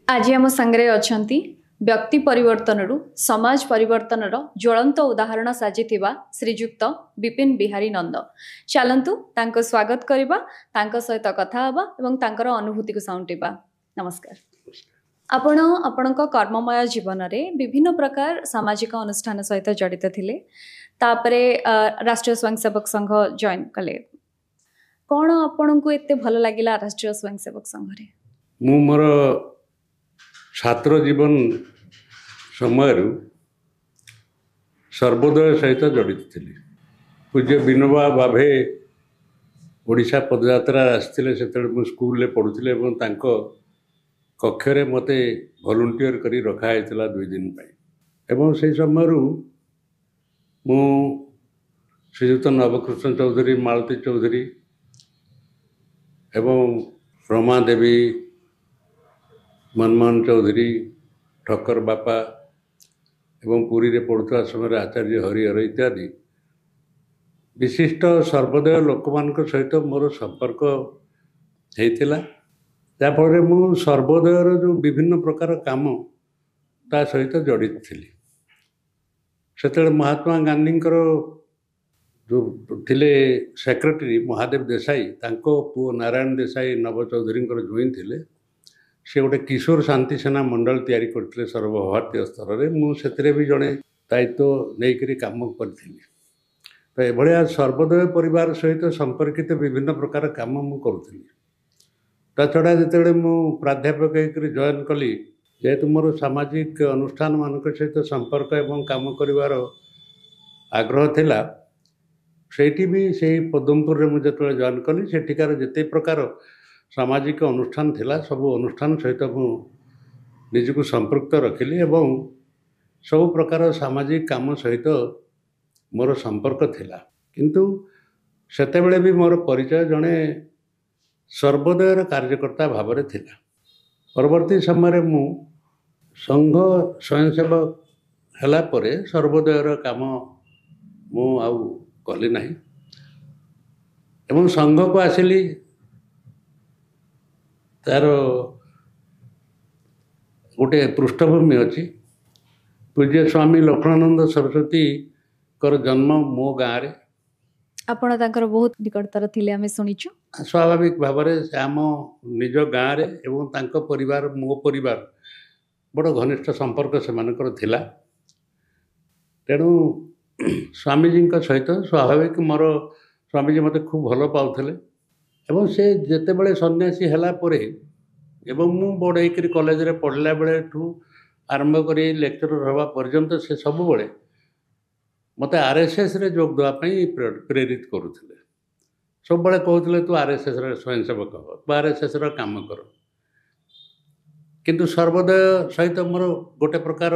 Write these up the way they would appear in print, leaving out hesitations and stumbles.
आज आम सांगे अच्छा व्यक्ति परिवर्तन समाज परिवर्तन ज्वलंत उदाहरण साजिथिबा श्रीजुक्त विपिन बिहारी नंद चलतु तांको स्वागत करबा तांको सहित कथा हबा एवं तांकर अनुभूति को साउंटिबा। नमस्कार। आपण आपणक कर्ममय जीवन रे विभिन्न प्रकार सामाजिक अनुष्ठान सहित जड़ित थिले तापरे राष्ट्रीय स्वयंसेवक संघ जॉइन कले। कौन आपण को एते भल लागिला राष्ट्रीय स्वयंसेवक संघ रे? मु मोर छात्र जीवन समय सर्वोदय सहित जड़ित थी। पूज्य विनोबा भावे ओडिशा पदयात्रा आसते से स्कूल पढ़ुले कक्षरे मते वॉलंटियर करी रखाई 2 दिन एवं से समय मु श्रीयुक्त नवकृष्ण चौधरी, मालती चौधरी एवं रमा देवी, मनमोहन चौधरी, ठक्कर बापा एवं पुरी रे पढ़ुवा समय आचार्य हरिहर इत्यादि विशिष्ट सर्वोदय लोक मान सहित मोर संपर्क होता। जाफल मु सर्वोदयर जो विभिन्न प्रकार काम ता सहित जड़ित थी। से महात्मा गांधी जो थिले सेक्रेटरी महादेव देसाई, तांको पुओ नारायण देसाई नव चौधरी ज्वाइन थिले। से गोटे किशोर शांति सेना मंडल तैयारी करते सर्वभारतीय स्तर में। मुझे भी जड़े दायित्व नहीं कम करी। तो यह सर्वोदय परिवार सहित संपर्कित विभिन्न प्रकार काम करुँगी। ता छड़ा जिते मु प्राध्यापक होकर जॉइन कली, जेहेतु मोर सामाजिक अनुष्ठान मान सहित संपर्क एवं काम कर आग्रह थिला, सेठी भी से पदमपुर में मुझे जॉइन कली सेठिकार जिते प्रकार सामाजिक अनुष्ठान थिला सबू अनुष्ठान सहित मु निजको संपृक्त रखिली एवं सब प्रकार सामाजिक काम सहित मोर संपर्क थिला। किंतु सेतेबेले भी मोर परिचय जड़े सर्वोदयर कार्यकर्ता भाव में थिला। परवर्ती समय मु संघ स्वयंसेवक हला परे सर्वोदयर काम मु आउ कली नहीं एवं संघ को आसिली। तार गोटे पृष्ठभूमि अच्छी। पूज्य स्वामी लक्ष्मणानंद सरस्वती कर जन्म मो गाँव रे। आपण तांकर बहुत निकटतर थिले हमें सुनिछु। स्वाभाविक भाव में आम निज गाँव रे एवं तांको परिवार मो परिवार बड़ घनिष्ठ संपर्क से थिला। तेणु स्वामीजी सहित स्वाभाविक मोर स्वामीजी मते खूब भल पाउथिले एवं से जेतेबेले सन्यासी हला परे एवं मु बड़ होकर कॉलेज रे पढ़ला बेले ठू आरंभ करी लेक्चरर हवा पर्यंत से सब बेले मते आरएसएस रे जोग देवाई प्रेरित करुले। सब बेले कहते तू आरएसएस रे स्वयंसेवक हो, तू आरएसएस रे काम कर। किंतु सर्वोदय सहित मोर गोटे प्रकार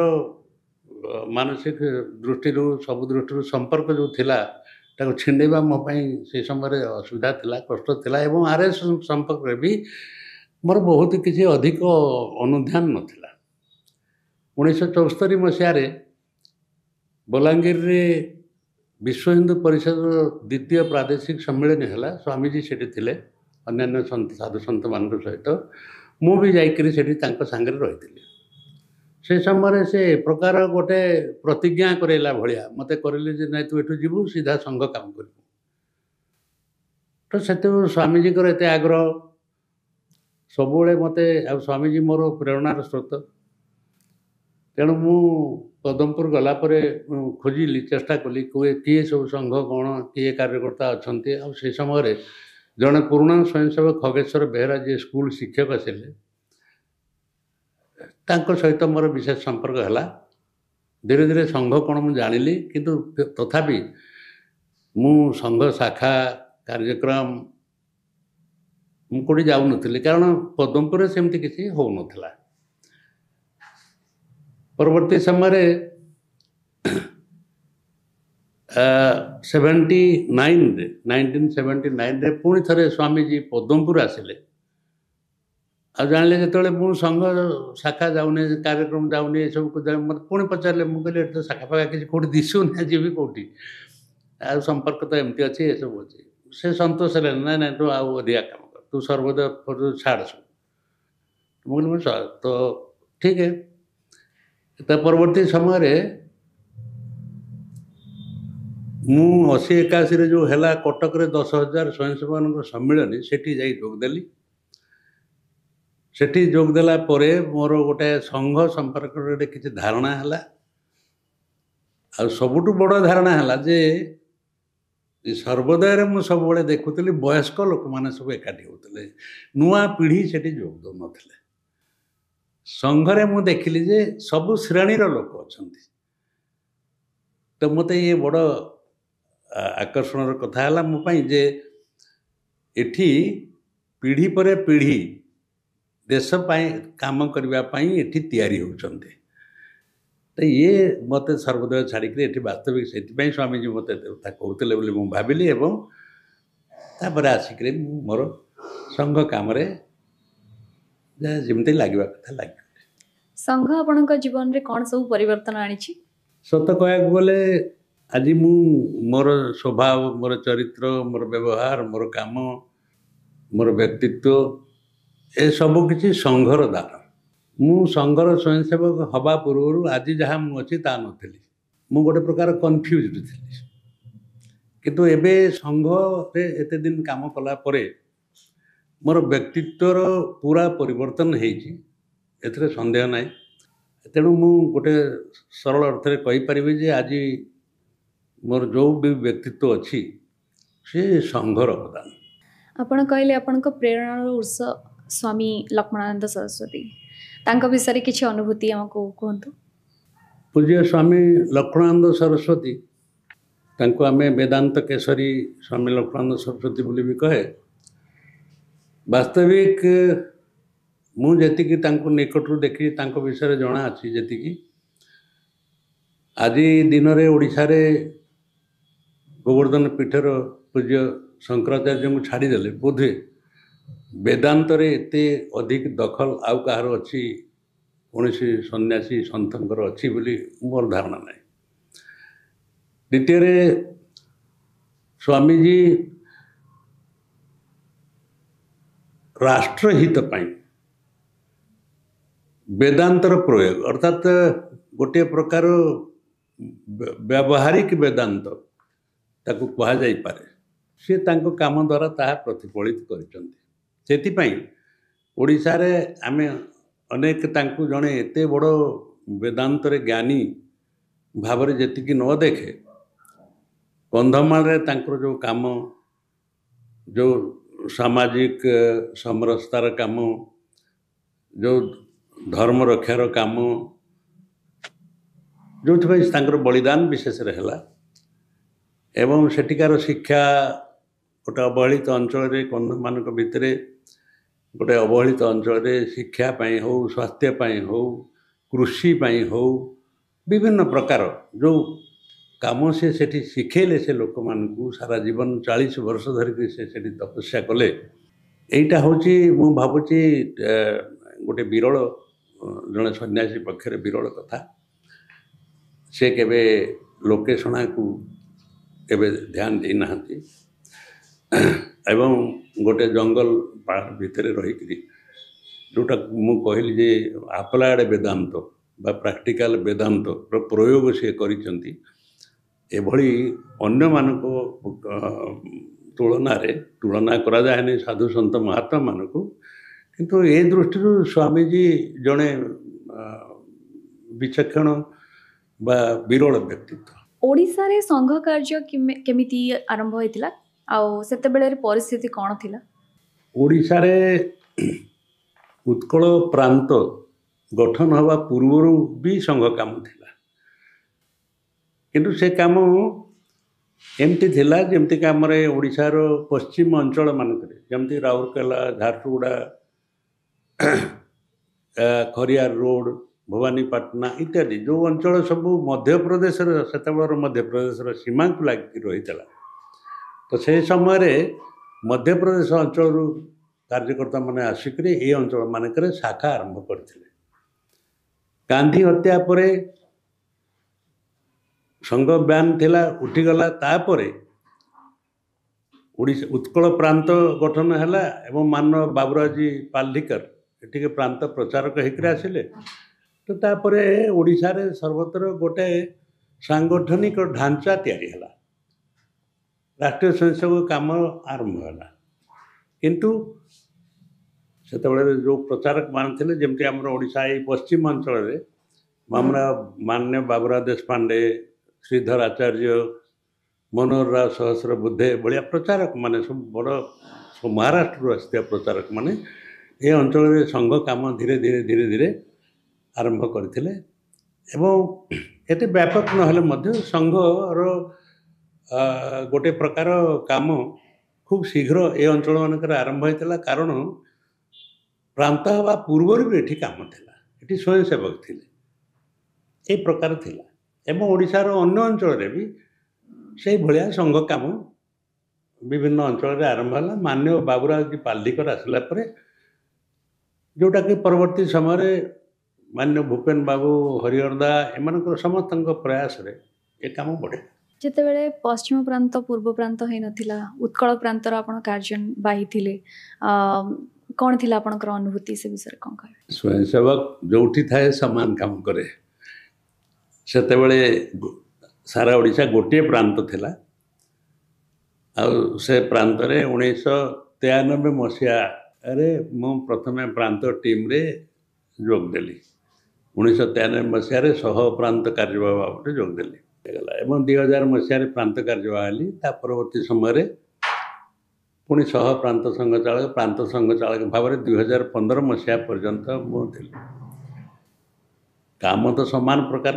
मानसिक दृष्टि सब दृष्टि संपर्क जो थिला ताको छिंडेबा मो पई से समय असुविधा थिला, कष्ट थिला एवं आरएस संपर्क रे भी मोर बहुत किसी अधिक अनुध्यान नथिला। 1974 मसीह बलांगीर रे विश्व हिंदू परिषद द्वितीय प्रादेशिक सम्मेलन है। स्वामीजी सेठी थिले, अन्य साधु सन्त मान सहित मु भी जाइकरी सेठी तांको सांगरे रही। से समय से प्रकार गोटे प्रतिज्ञा करेला भलिया मते करले जे नहीं तू एठू जीवु सीधा संघ काम कर। तो से स्वामीजी एत आग्रह सबुले मते स्वामीजी मोर प्रेरणार स्रोत। तेणु मु पदमपुर गला परे खोजिली, चेष्टा कली किए सब संघ कौन किए कार्यकर्ता अच्छा। से समय जड़े पुराणा स्वयंसेवक खगेश्वर बेहरा जी स्कूल शिक्षक आसिले, तांको सहित मोर विशेष संपर्क है। धीरे धीरे संघ कौन मु जानिली, किंतु तथापि मु संघ शाखा कार्यक्रम मुझे जाऊ नी, कारण पदमपुर सेमती किसी हो नथिला। परवर्ती समय 1979 रे पुणी थे स्वामीजी पदमपुर आसिले। आ जानिले जो मु संघ शाखा जाऊनी, कार्यक्रम जाऊनी, ये सब मत पुणी पचारे मुझे तो शाखा फाखा किसी कौट दिशुना जी कौटी आ संपर्क तो एमती अच्छी ये सब अच्छी। से सतोष ना ना तू आधिका काम कर, तू सर्वोदय छाड़ सब ମୁଁ କହିଲି ତ ଠିକ୍ है। ତା ପରବର୍ତ୍ତୀ ସମୟରେ ମୁଁ 80-81 ଯେଉଁ ହେଲା କଟକରେ 10,000 ସ୍ୱୟଂସେବକଙ୍କ ସମ୍ମିଳନୀ ସେଠି ଯାଇ ଯୋଗଦେଲି। ସେଠି ଯୋଗଦେଲା ପରେ ମୋର ଗୋଟେ ସଂଘ ସମ୍ପର୍କରେ କିଛି ଧାରଣା ହେଲା। ଆଉ ସବୁଠୁ ବଡ଼ ଧାରଣା ହେଲା ଯେ ସର୍ବୋଦୟରେ ମୁଁ ସବୁବେଳେ ଦେଖୁଥିଲି ବୟସ୍କ ଲୋକମାନେ ସବୁ ଏକାଠି ହେଉଥିଲେ, ନୂଆ ପିଢ଼ି ସେଠି ଯୋଗ ଦେଉନଥିଲେ। ସଂଘରେ ମୁଁ ଦେଖିଲି ଯେ ସବୁ ଶ୍ରେଣୀର ଲୋକ ଅଛନ୍ତି। ତ ମୋତେ ଇଏ ବଡ଼ ଆକର୍ଷଣର କଥା ହେଲା ମୋ ପାଇଁ ଯେ ଏଠି ପିଢ଼ି ପରେ ପିଢ଼ି ଦେଶ ପାଇଁ କାମ କରିବା ପାଇଁ ଏଠି ତିଆରି ହେଉଛନ୍ତି। ତ ଇଏ ମୋତେ ସର୍ବୋଦୟ ଛାଡ଼ିକରି ଏଠି ବାସ୍ତବିକ ସେଥିପାଇଁ ସ୍ୱାମୀଜୀ ମୋତେ କଥା କହୁଥିଲେ ବୋଲି ମୁଁ ଭାବିଲି ଏବଂ ତାପରେ ଆସିକରି ମୁଁ ମୋର ସଂଘ କାମରେ ଯେମିତି ଲାଗିବା କଥା ଲାଗିଗଲି। ସଂଘ ଆପଣଙ୍କ ଜୀବନରେ କ'ଣ ସବୁ ପରିବର୍ତ୍ତନ ଆଣିଛି? ସତ କହିବାକୁ ଗଲେ ଆଜି ମୁଁ ମୋର ସ୍ୱଭାବ, ମୋର ଚରିତ୍ର, ମୋର ବ୍ୟବହାର, ମୋର କାମ, ମୋର ବ୍ୟକ୍ତିତ୍ୱ ଏସବୁ କିଛି ସଂଘର ଦାନ। ମୁଁ ସଂଘର ସ୍ୱୟଂସେବକ ହେବା ପୂର୍ବରୁ ଆଜି ଯାହା ମୁଁ ଅଛି ତା ନଥିଲି। ମୁଁ ଗୋଟେ ପ୍ରକାର କନଫ୍ୟୁଜ୍ଡ ଥିଲି। କିନ୍ତୁ ଏବେ ସଂଘରେ ଏତେ ଦିନ କାମ କଲା ପରେ ମୋର ବ୍ୟକ୍ତିତ୍ୱର ପୁରା ପରିବର୍ତ୍ତନ ହେଇଛି, ଏଥିରେ ସନ୍ଦେହ ନାହିଁ। ତେଣୁ ମୁଁ ଗୋଟେ ସରଳ ଅର୍ଥରେ କହିପାରିବି ଯେ ଆଜି ମୋର ଯେଉଁ ବି ବ୍ୟକ୍ତିତ୍ୱ ଅଛି ସେ ସଂଘର ଅବଦାନ। ଆପଣ କହିଲେ ଆପଣଙ୍କ ପ୍ରେରଣାର ଉତ୍ସ ସ୍ୱାମୀ ଲକ୍ଷ୍ମଣାନନ୍ଦ ସରସ୍ୱତୀ, ତାଙ୍କ ବିଷୟରେ କିଛି ଅନୁଭୂତି ଆମକୁ କୁହନ୍ତୁ। ପୂଜ୍ୟ ସ୍ୱାମୀ ଲକ୍ଷ୍ମଣାନନ୍ଦ ସରସ୍ୱତୀ, ତାଙ୍କୁ ଆମେ ବେଦାନ୍ତ କେଶରୀ ସ୍ୱାମୀ ଲକ୍ଷ୍ମଣାନନ୍ଦ ସରସ୍ୱତୀ ବୋଲି ବି କହେ। ବାସ୍ତବିକ ମୁଁ ଯେତିକି ତାଙ୍କୁ ନିକଟରୁ ଦେଖି ତାଙ୍କ ବିଷୟରେ ଜଣାଅଛି ଯେତିକି, ଆଜି ଦିନରେ ଓଡ଼ିଶାରେ ଗୋବର୍ଦ୍ଧନ ପୀଠର ପୂଜ୍ୟ ଶଙ୍କରାଚାର୍ଯ୍ୟଙ୍କୁ ଛାଡ଼ିଦେଲେ ବୋଧେ ବେଦାନ୍ତରେ ଏତେ ଅଧିକ ଦଖଲ ଆଉ କାହାର ଅଛି, କୌଣସି ସନ୍ନ୍ୟାସୀ ସନ୍ଥଙ୍କର ଅଛି ବୋଲି ମୋର ଧାରଣା ନାହିଁ। ଦ୍ୱିତୀୟରେ ସ୍ୱାମୀଜୀ ରାଷ୍ଟ୍ରହିତ ପାଇଁ ବେଦାନ୍ତର ପ୍ରୟୋଗ ଅର୍ଥାତ୍ ଗୋଟିଏ ପ୍ରକାର ବ୍ୟବହାରିକ ବେଦାନ୍ତ ତାକୁ କୁହାଯାଇପାରେ, ସେ ତାଙ୍କ କାମ ଦ୍ୱାରା ତାହା ପ୍ରତିଫଳିତ କରିଛନ୍ତି। ସେଥିପାଇଁ ଓଡ଼ିଶାରେ ଆମେ ଅନେକ ତାଙ୍କୁ ଜଣେ ଏତେ ବଡ଼ ବେଦାନ୍ତରେ ଜ୍ଞାନୀ ଭାବରେ ଯେତିକି ନ ଦେଖେ, କନ୍ଧମାଳରେ ତାଙ୍କର ଯେଉଁ କାମ, ଯେଉଁ ସାମାଜିକ ସମରସତାର କାମ, ଯେଉଁ ଧର୍ମ ରକ୍ଷାର କାମ, ଯେଉଁଥିପାଇଁ ତାଙ୍କର ବଳିଦାନ ବିଶେଷରେ ହେଲା ଏବଂ ସେଠିକାର ଶିକ୍ଷା ଗୋଟେ ଅବହେଳିତ ଅଞ୍ଚଳରେ କନ୍ଧମାନଙ୍କ ଭିତରେ ଗୋଟେ ଅବହେଳିତ ଅଞ୍ଚଳରେ ଶିକ୍ଷା ପାଇଁ ହେଉ, ସ୍ୱାସ୍ଥ୍ୟ ପାଇଁ ହେଉ, କୃଷି ପାଇଁ ହେଉ, ବିଭିନ୍ନ ପ୍ରକାର ଯେଉଁ କାମ ସେ ସେଠି ଶିଖେଇଲେ ସେ ଲୋକମାନଙ୍କୁ ସାରା ଜୀବନ 40 ବର୍ଷ ଧରିକି ସେ ସେଠି ତପସ୍ୟା କଲେ। ଏଇଟା ହେଉଛି ମୁଁ ଭାବୁଛି ଗୋଟେ ବିରଳ, ଜଣେ ସନ୍ନ୍ୟାସୀ ପକ୍ଷରେ ବିରଳ କଥା। ସେ କେବେ ଲୋକେଶଣାକୁ କେବେ ଧ୍ୟାନ ଦେଇନାହାନ୍ତି ଏବଂ ଗୋଟେ ଜଙ୍ଗଲ ପାହାଡ଼ ଭିତରେ ରହିକରି ଯେଉଁଟା ମୁଁ କହିଲି ଯେ ଆପ୍ଲାଏଡ଼ ବେଦାନ୍ତ ବା ପ୍ରାକ୍ଟିକାଲ ବେଦାନ୍ତର ପ୍ରୟୋଗ ସେ କରିଛନ୍ତି। ଏଭଳି ଅନ୍ୟମାନଙ୍କ ତୁଳନା କରାଯାଏନି ସାଧୁ ସନ୍ଥ ମହାତ୍ମାମାନଙ୍କୁ, କିନ୍ତୁ ଏ ଦୃଷ୍ଟିରୁ ସ୍ୱାମୀଜୀ ଜଣେ ବିଚକ୍ଷଣ ବା ବିରଳ ବ୍ୟକ୍ତିତ୍ୱ। ଓଡ଼ିଶାରେ ସଂଘ କାର୍ଯ୍ୟ କେମିତି ଆରମ୍ଭ ହୋଇଥିଲା ଆଉ ସେତେବେଳେ ପରିସ୍ଥିତି କ'ଣ ଥିଲା? ଓଡ଼ିଶାରେ ଉତ୍କଳ ପ୍ରାନ୍ତ ଗଠନ ହେବା ପୂର୍ବରୁ ବି ସଂଘ କାମ ଥିଲା, କିନ୍ତୁ ସେ କାମ ଏମିତି ଥିଲା ଯେମିତିକି ଆମର ଓଡ଼ିଶାର ପଶ୍ଚିମ ଅଞ୍ଚଳମାନଙ୍କରେ ଯେମିତି ରାଉରକେଲା, ଝାରସୁଗୁଡ଼ା, ଖରିଆର ରୋଡ଼, ଭବାନୀପାଟଣା ଇତ୍ୟାଦି ଯେଉଁ ଅଞ୍ଚଳ ସବୁ ମଧ୍ୟପ୍ରଦେଶର, ସେତେବେଳର ମଧ୍ୟପ୍ରଦେଶର ସୀମାକୁ ଲାଗିକି ରହିଥିଲା। ତ ସେହି ସମୟରେ ମଧ୍ୟପ୍ରଦେଶ ଅଞ୍ଚଳରୁ କାର୍ଯ୍ୟକର୍ତ୍ତାମାନେ ଆସିକରି ଏହି ଅଞ୍ଚଳମାନଙ୍କରେ ଶାଖା ଆରମ୍ଭ କରିଥିଲେ। ଗାନ୍ଧୀ ହତ୍ୟା ପରେ ସଂଘ ବ୍ୟାନ୍ ଥିଲା, ଉଠିଗଲା। ତାପରେ ଓଡ଼ିଶା ଉତ୍କଳ ପ୍ରାନ୍ତ ଗଠନ ହେଲା ଏବଂ ମାନବ ବାବୁରାଜୀ ପାଲିକର ଏଠିକି ପ୍ରାନ୍ତ ପ୍ରଚାରକ ହେଇକରି ଆସିଲେ। ତ ତାପରେ ଓଡ଼ିଶାରେ ସର୍ବତ୍ର ଗୋଟେ ସାଂଗଠନିକ ଢାଞ୍ଚା ତିଆରି ହେଲା, ରାଷ୍ଟ୍ରୀୟ ସ୍ୱୟଂସେବକ କାମ ଆରମ୍ଭ ହେଲା। କିନ୍ତୁ ସେତେବେଳେ ଯେଉଁ ପ୍ରଚାରକ ମାନେ ଥିଲେ, ଯେମିତି ଆମର ଓଡ଼ିଶା ଏଇ ପଶ୍ଚିମ ଅଞ୍ଚଳରେ ଆମର ମାନ୍ୟ ବାବୁରାव ଦେଶପାଣ୍ଡେ, ଶ୍ରୀଧର ଆଚାର୍ଯ୍ୟ, ମନୋହର ରାଓ ସହସ୍ରବୁଦ୍ଧେ ଭଳିଆ ପ୍ରଚାରକ ମାନେ ସବୁ ବଡ଼ ମହାରାଷ୍ଟ୍ରରୁ ଆସିଥିବା ପ୍ରଚାରକ ମାନେ ଏ ଅଞ୍ଚଳରେ ସଂଘ କାମ ଧୀରେ ଧୀରେ ଧୀରେ ଧୀରେ ଆରମ୍ଭ କରିଥିଲେ। ଏବଂ ଏତେ ବ୍ୟାପକ ନହେଲେ ମଧ୍ୟ ସଂଘର ଗୋଟେ ପ୍ରକାର କାମ ଖୁବ୍ ଶୀଘ୍ର ଏ ଅଞ୍ଚଳମାନଙ୍କରେ ଆରମ୍ଭ ହୋଇଥିଲା। କାରଣ ପ୍ରାନ୍ତ ହେବା ପୂର୍ବରୁ ବି ଏଠି କାମ ଥିଲା, ଏଠି ସ୍ୱୟଂସେବକ ଥିଲେ, ଏ ପ୍ରକାର ଥିଲା। ଏବଂ ଓଡ଼ିଶାର ଅନ୍ୟ ଅଞ୍ଚଳରେ ବି ସେଇଭଳିଆ ସଂଘ କାମ ବିଭିନ୍ନ ଅଞ୍ଚଳରେ ଆରମ୍ଭ ହେଲା। ମାନ୍ୟ ବାବୁରାଓ ପାଲିକର ଆସିଲା ପରେ, ଯେଉଁଟାକି ପରବର୍ତ୍ତୀ ସମୟରେ ମାନ୍ୟ ଭୂପେନ ବାବୁ, ହରିହର ଦା ଏମାନଙ୍କର ସମସ୍ତଙ୍କ ପ୍ରୟାସରେ ଏ କାମ ବଢ଼େ। ଯେତେବେଳେ ପଶ୍ଚିମ ପ୍ରାନ୍ତ ପୂର୍ବ ପ୍ରାନ୍ତ ହେଇନଥିଲା, ଉତ୍କଳ ପ୍ରାନ୍ତର ଆପଣ କାର୍ଯ୍ୟବାହୀ ଥିଲେ, କ'ଣ ଥିଲା ଆପଣଙ୍କର ଅନୁଭୂତି, ସେ ବିଷୟରେ କ'ଣ କହିବେ? ସ୍ୱୟଂସେବକ ଯେଉଁଠି ଥାଏ ସମାନ କାମ କରେ। ସେତେବେଳେ ସାରା ଓଡ଼ିଶା ଗୋଟିଏ ପ୍ରାନ୍ତ ଥିଲା। ଆଉ ସେ ପ୍ରାନ୍ତରେ 1993 ମସିହାରେ ମୁଁ ପ୍ରଥମେ ପ୍ରାନ୍ତ ଟିମ୍ରେ ଯୋଗ ଦେଲି। 1993 ମସିହାରେ ସହ ପ୍ରାନ୍ତ କାର୍ଯ୍ୟବାହ ଭାବରେ ଯୋଗ ଦେଲି ହେଇଗଲା। ଏବଂ 2000 ମସିହାରେ ପ୍ରାନ୍ତ କାର୍ଯ୍ୟବାହ ହେଲି। ତା ପରବର୍ତ୍ତୀ ସମୟରେ ପୁଣି ସହ ପ୍ରାନ୍ତ ସଂଘ ଚାଳକ ଭାବରେ 2015 ମସିହା ପର୍ଯ୍ୟନ୍ତ ମୁଁ ଥିଲି। କାମ ତ ସମାନ ପ୍ରକାର।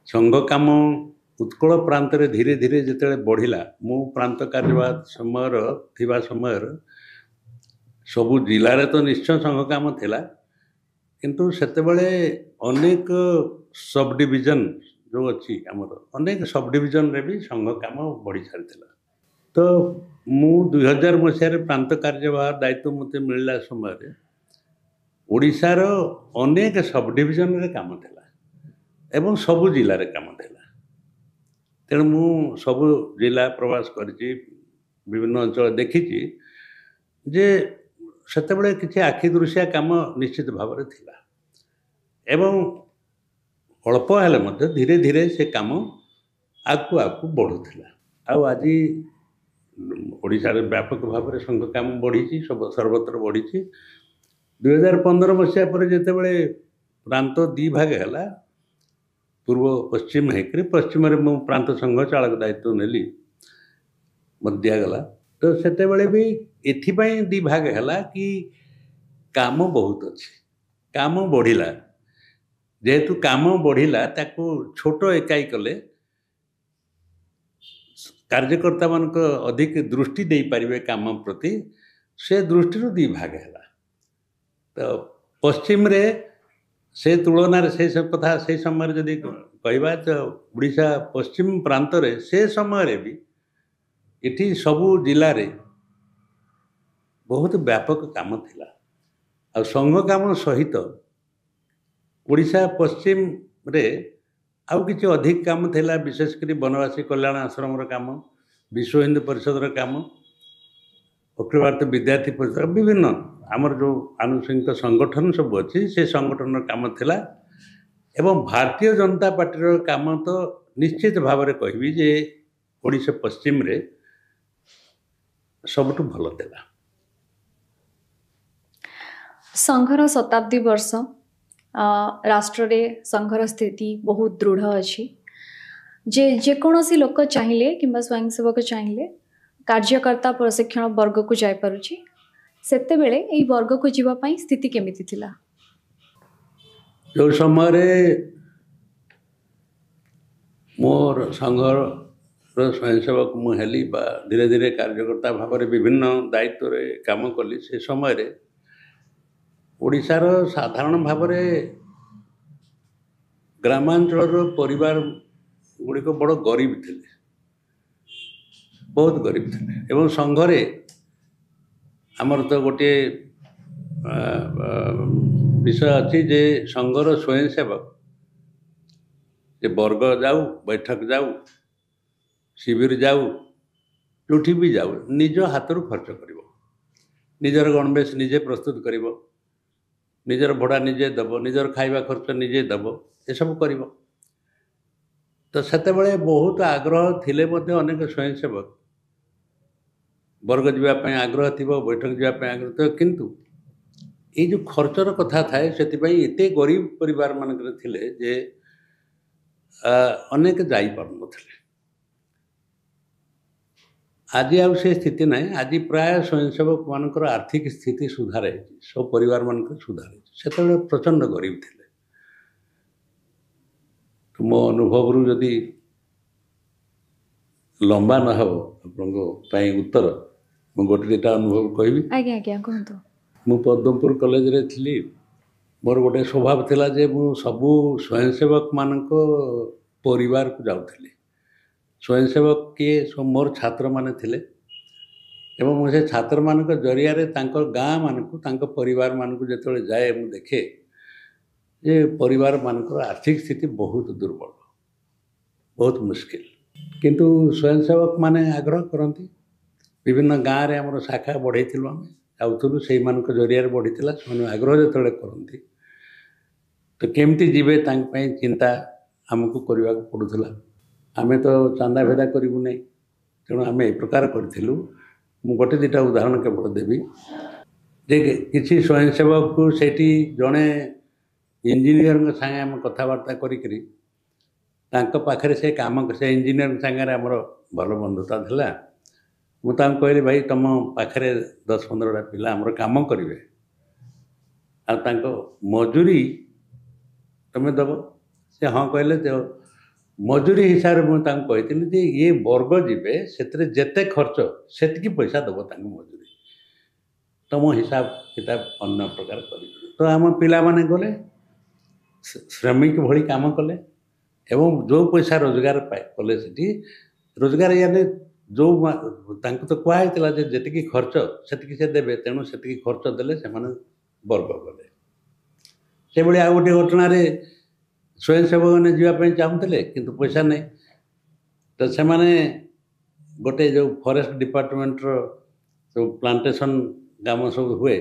ସଂଘ କାମ ଉତ୍କଳ ପ୍ରାନ୍ତରେ ଧୀରେ ଧୀରେ ଯେତେବେଳେ ବଢ଼ିଲା, ମୁଁ ପ୍ରାନ୍ତ କାର୍ଯ୍ୟବାହ ଥିବା ସମୟରେ ସବୁ ଜିଲ୍ଲାରେ ତ ନିଶ୍ଚୟ ସଂଘ କାମ ଥିଲା, କିନ୍ତୁ ସେତେବେଳେ ଅନେକ ସବ୍ ଡିଭିଜନ୍ ଯେଉଁ ଅଛି ଆମର, ଅନେକ ସବ୍ ଡିଭିଜନ୍ରେ ବି ସଂଘ କାମ ବଢ଼ି ସାରିଥିଲା। ତ ମୁଁ 2000 ମସିହାରେ ପ୍ରାନ୍ତ କାର୍ଯ୍ୟବାହ ଦାୟିତ୍ୱ ମୋତେ ମିଳିଲା ସମୟରେ ଓଡ଼ିଶାର ଅନେକ ସବ୍ ଡିଭିଜନ୍ରେ କାମ ଥିଲା ଏବଂ ସବୁ ଜିଲ୍ଲାରେ କାମ ଥିଲା। ତେଣୁ ମୁଁ ସବୁ ଜିଲ୍ଲା ପ୍ରବାସ କରିଛି, ବିଭିନ୍ନ ଅଞ୍ଚଳ ଦେଖିଛି ଯେ ସେତେବେଳେ କିଛି ଆଖି ଦୃଶିଆ କାମ ନିଶ୍ଚିତ ଭାବରେ ଥିଲା। ଏବଂ ଅଳ୍ପ ହେଲେ ମଧ୍ୟ ଧୀରେ ଧୀରେ ସେ କାମ ଆଗକୁ ଆଗକୁ ବଢ଼ୁଥିଲା। ଆଉ ଆଜି ଓଡ଼ିଶାରେ ବ୍ୟାପକ ଭାବରେ ସଂଘ କାମ ବଢ଼ିଛି, ସର୍ବତ୍ର ବଢ଼ିଛି। 2015 ମସିହା ପରେ ଯେତେବେଳେ ପ୍ରାନ୍ତ ଦୁଇ ଭାଗ ହେଲା, ପୂର୍ବ ପଶ୍ଚିମ ହେଇକରି, ପଶ୍ଚିମରେ ମୁଁ ପ୍ରାନ୍ତ ସଂଘ ଚାଳକ ଦାୟିତ୍ୱ ନେଲି, ମୋତେ ଦିଆଗଲା। ତ ସେତେବେଳେ ବି ଏଥିପାଇଁ ଦୁଇ ଭାଗ ହେଲା କି କାମ ବହୁତ ଅଛି, କାମ ବଢ଼ିଲା। ଯେହେତୁ କାମ ବଢ଼ିଲା, ତାକୁ ଛୋଟ ଏକାଇ କଲେ କାର୍ଯ୍ୟକର୍ତ୍ତାମାନଙ୍କ ଅଧିକ ଦୃଷ୍ଟି ଦେଇପାରିବେ କାମ ପ୍ରତି, ସେ ଦୃଷ୍ଟିରୁ ଦୁଇ ଭାଗ ହେଲା। ତ ପଶ୍ଚିମରେ ସେ ତୁଳନାରେ ସେଇ କଥା ସେଇ ସମୟରେ ଯଦି କହିବା, ତ ଓଡ଼ିଶା ପଶ୍ଚିମ ପ୍ରାନ୍ତରେ ସେ ସମୟରେ ବି ଏଠି ସବୁ ଜିଲ୍ଲାରେ ବହୁତ ବ୍ୟାପକ କାମ ଥିଲା। ଆଉ ସଂଘ କାମ ସହିତ ଓଡ଼ିଶା ପଶ୍ଚିମରେ ଆଉ କିଛି ଅଧିକ କାମ ଥିଲା, ବିଶେଷ କରି ବନବାସୀ କଲ୍ୟାଣ ଆଶ୍ରମର କାମ, ବିଶ୍ୱ ହିନ୍ଦୁ ପରିଷଦର କାମ, ଅଖିଳ ଭାରତ ବିଦ୍ୟାର୍ଥୀ ପରିଷଦ, ବିଭିନ୍ନ ଆମର ଯେଉଁ ଆନୁଷଙ୍ଗିକ ସଂଗଠନ ସବୁ ଅଛି, ସେ ସଂଗଠନର କାମ ଥିଲା। ଏବଂ ଭାରତୀୟ ଜନତା ପାର୍ଟିର କାମ ତ ନିଶ୍ଚିତ ଭାବରେ କହିବି ଯେ ଓଡ଼ିଶା ପଶ୍ଚିମରେ ସବୁଠୁ ଭଲ ଥିଲା। ସଂଘର ଶତାବ୍ଦୀ ବର୍ଷ, ରାଷ୍ଟ୍ରରେ ସଂଘର ସ୍ଥିତି ବହୁତ ଦୃଢ଼ ଅଛି। ଯେକୌଣସି ଲୋକ ଚାହିଁଲେ କିମ୍ବା ସ୍ୱୟଂସେବକ ଚାହିଁଲେ କାର୍ଯ୍ୟକର୍ତ୍ତା ପ୍ରଶିକ୍ଷଣ ବର୍ଗକୁ ଯାଇପାରୁଛି। ସେତେବେଳେ ଏହି ବର୍ଗକୁ ଯିବା ପାଇଁ ସ୍ଥିତି କେମିତି ଥିଲା? ଯେଉଁ ସମୟରେ ମୋର ସଂଘର ସ୍ୱୟଂସେବକ ମୁଁ ହେଲି ବା ଧୀରେ ଧୀରେ କାର୍ଯ୍ୟକର୍ତ୍ତା ଭାବରେ ବିଭିନ୍ନ ଦାୟିତ୍ୱରେ କାମ କଲି, ସେ ସମୟରେ ଓଡ଼ିଶାର ସାଧାରଣ ଭାବରେ ଗ୍ରାମାଞ୍ଚଳର ପରିବାର ଗୁଡ଼ିକ ବଡ଼ ଗରିବ ଥିଲେ, ବହୁତ ଗରିବ ଥିଲେ। ଏବଂ ସଂଘରେ ଆମର ତ ଗୋଟିଏ ବିଷୟ ଅଛି ଯେ ସଂଘର ସ୍ୱୟଂସେବକ ଯେ ବର୍ଗ ଯାଉ, ବୈଠକ ଯାଉ, ଶିବିର ଯାଉ, ଯେଉଁଠି ବି ଯାଉ, ନିଜ ହାତରୁ ଖର୍ଚ୍ଚ କରିବ, ନିଜର ଗଣବେଶ ନିଜେ ପ୍ରସ୍ତୁତ କରିବ, ନିଜର ଭଡ଼ା ନିଜେ ଦେବ, ନିଜର ଖାଇବା ଖର୍ଚ୍ଚ ନିଜେ ଦେବ, ଏସବୁ କରିବ। ତ ସେତେବେଳେ ବହୁତ ଆଗ୍ରହ ଥିଲେ ମଧ୍ୟ ଅନେକ ସ୍ୱୟଂସେବକ ବର୍ଗ ଯିବା ପାଇଁ ଆଗ୍ରହ ଥିବ, ବୈଠକ ଯିବା ପାଇଁ ଆଗ୍ରହ ଥିବ, କିନ୍ତୁ ଏଇ ଯେଉଁ ଖର୍ଚ୍ଚର କଥା ଥାଏ ସେଥିପାଇଁ ଏତେ ଗରିବ ପରିବାରମାନଙ୍କରେ ଥିଲେ ଯେ ଅନେକ ଯାଇପାରୁନଥିଲେ। ଆଜି ଆଉ ସେ ସ୍ଥିତି ନାହିଁ। ଆଜି ପ୍ରାୟ ସ୍ୱୟଂସେବକମାନଙ୍କର ଆର୍ଥିକ ସ୍ଥିତି ସୁଧାର ହେଇଛି, ସବୁ ପରିବାରମାନଙ୍କର ସୁଧାର ହେଇଛି। ସେତେବେଳେ ପ୍ରଚଣ୍ଡ ଗରିବ ଥିଲେ। ମୋ ଅନୁଭବରୁ ଯଦି ଲମ୍ବା ନ ହେବ ଆପଣଙ୍କ ପାଇଁ ଉତ୍ତର, ମୁଁ ଗୋଟେ ଦୁଇଟା ଅନୁଭବ କହିବି। ଆଜ୍ଞା ଆଜ୍ଞା କୁହନ୍ତୁ। ମୁଁ ପଦ୍ମପୁର କଲେଜରେ ଥିଲି। ମୋର ଗୋଟେ ସ୍ୱଭାବ ଥିଲା ଯେ ମୁଁ ସବୁ ସ୍ୱୟଂସେବକମାନଙ୍କ ପରିବାରକୁ ଯାଉଥିଲି। ସ୍ୱୟଂସେବକ କିଏ? ସବୁ ମୋର ଛାତ୍ରମାନେ ଥିଲେ ଏବଂ ମୁଁ ସେ ଛାତ୍ରମାନଙ୍କ ଜରିଆରେ ତାଙ୍କ ଗାଁମାନଙ୍କୁ, ତାଙ୍କ ପରିବାରମାନଙ୍କୁ ଯେତେବେଳେ ଯାଏ ମୁଁ ଦେଖେ ଯେ ପରିବାରମାନଙ୍କର ଆର୍ଥିକ ସ୍ଥିତି ବହୁତ ଦୁର୍ବଳ, ବହୁତ ମୁସ୍କିଲ। କିନ୍ତୁ ସ୍ୱୟଂସେବକମାନେ ଆଗ୍ରହ କରନ୍ତି। ବିଭିନ୍ନ ଗାଁରେ ଆମର ଶାଖା ବଢ଼େଇଥିଲୁ, ଆମେ ଯାଉଥିଲୁ, ସେଇମାନଙ୍କ ଜରିଆରେ ବଢ଼ିଥିଲା। ସେମାନେ ଆଗ୍ରହ ଯେତେବେଳେ କରନ୍ତି ତ କେମିତି ଯିବେ ତାଙ୍କ ପାଇଁ ଚିନ୍ତା ଆମକୁ କରିବାକୁ ପଡ଼ୁଥିଲା। ଆମେ ତ ଚାନ୍ଦା ଭେଦା କରିବୁ ନାହିଁ, ତେଣୁ ଆମେ ଏ ପ୍ରକାର କରିଥିଲୁ। ମୁଁ ଗୋଟେ ଦୁଇଟା ଉଦାହରଣ କେବଳ ଦେବି ଯେ କିଛି ସ୍ୱୟଂସେବକକୁ ସେଇଠି ଜଣେ ଇଞ୍ଜିନିୟରଙ୍କ ସାଙ୍ଗେ ଆମେ କଥାବାର୍ତ୍ତା କରିକିରି ତାଙ୍କ ପାଖରେ ସେ କାମ, ସେ ଇଞ୍ଜିନିୟରଙ୍କ ସାଙ୍ଗରେ ଆମର ଭଲ ବନ୍ଧୁତା ଥିଲା। ମୁଁ ତାଙ୍କୁ କହିଲି, ଭାଇ ତୁମ ପାଖରେ 10-15ଟା ପିଲା ଆମର କାମ କରିବେ, ଆଉ ତାଙ୍କ ମଜୁରୀ ତୁମେ ଦେବ। ସେ ହଁ କହିଲେ। ମଜୁରୀ ହିସାବରେ ମୁଁ ତାଙ୍କୁ କହିଥିଲି ଯେ ଇଏ ବର୍ଗ ଯିବେ, ସେଥିରେ ଯେତେ ଖର୍ଚ୍ଚ ସେତିକି ପଇସା ଦେବ ତାଙ୍କୁ ମଜୁରୀ, ତୁମ ହିସାବ କିତାବ ଅନ୍ୟ ପ୍ରକାର କରିବି। ତ ଆମ ପିଲାମାନେ ଗଲେ, ଶ୍ରମିକ ଭଳି କାମ କଲେ ଏବଂ ଯେଉଁ ପଇସା ରୋଜଗାର କଲେ ସେଠି ରୋଜଗାର ଇଆଡ଼େ ଯେଉଁ ତାଙ୍କୁ ତ କୁହାହେଇଥିଲା ଯେ ଯେତିକି ଖର୍ଚ୍ଚ ସେତିକି ସେ ଦେବେ, ତେଣୁ ସେତିକି ଖର୍ଚ୍ଚ ଦେଲେ ସେମାନେ ବର୍ଗ କଲେ। ସେଭଳି ଆଉ ଗୋଟିଏ ଘଟଣାରେ ସ୍ୱୟଂସେବକମାନେ ଯିବା ପାଇଁ ଚାହୁଁଥିଲେ କିନ୍ତୁ ପଇସା ନାହିଁ। ତ ସେମାନେ ଗୋଟେ ଯେଉଁ ଫରେଷ୍ଟ ଡିପାର୍ଟମେଣ୍ଟର ସବୁ ପ୍ଲାଣ୍ଟେସନ୍ କାମ ସବୁ ହୁଏ,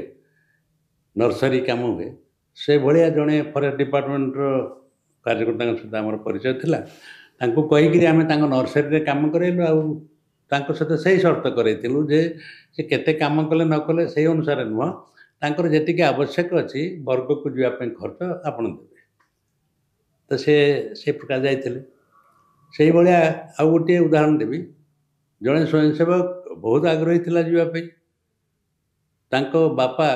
ନର୍ସରୀ କାମ ହୁଏ, ସେଭଳିଆ ଜଣେ ଫରେଷ୍ଟ ଡିପାର୍ଟମେଣ୍ଟର କାର୍ଯ୍ୟକର୍ତ୍ତାଙ୍କ ସହିତ ଆମର ପରିଚୟ ଥିଲା। ତାଙ୍କୁ କହିକିରି ଆମେ ତାଙ୍କ ନର୍ସରୀରେ କାମ କରାଇଲୁ, ଆଉ ତାଙ୍କ ସହିତ ସେଇ ସର୍ତ୍ତ କରାଇଥିଲୁ ଯେ ସେ କେତେ କାମ କଲେ ନ କଲେ ସେଇ ଅନୁସାରେ ନୁହଁ, ତାଙ୍କର ଯେତିକି ଆବଶ୍ୟକ ଅଛି ବର୍ଗକୁ ଯିବା ପାଇଁ ଖର୍ଚ୍ଚ ଆପଣ ଦେବେ। ତ ସେ ପ୍ରକାର ଯାଇଥିଲେ। ସେଇଭଳିଆ ଆଉ ଗୋଟିଏ ଉଦାହରଣ ଦେବି। ଜଣେ ସ୍ୱୟଂସେବକ ବହୁତ ଆଗ୍ରହୀ ଥିଲା ଯିବା ପାଇଁ। ତାଙ୍କ ବାପା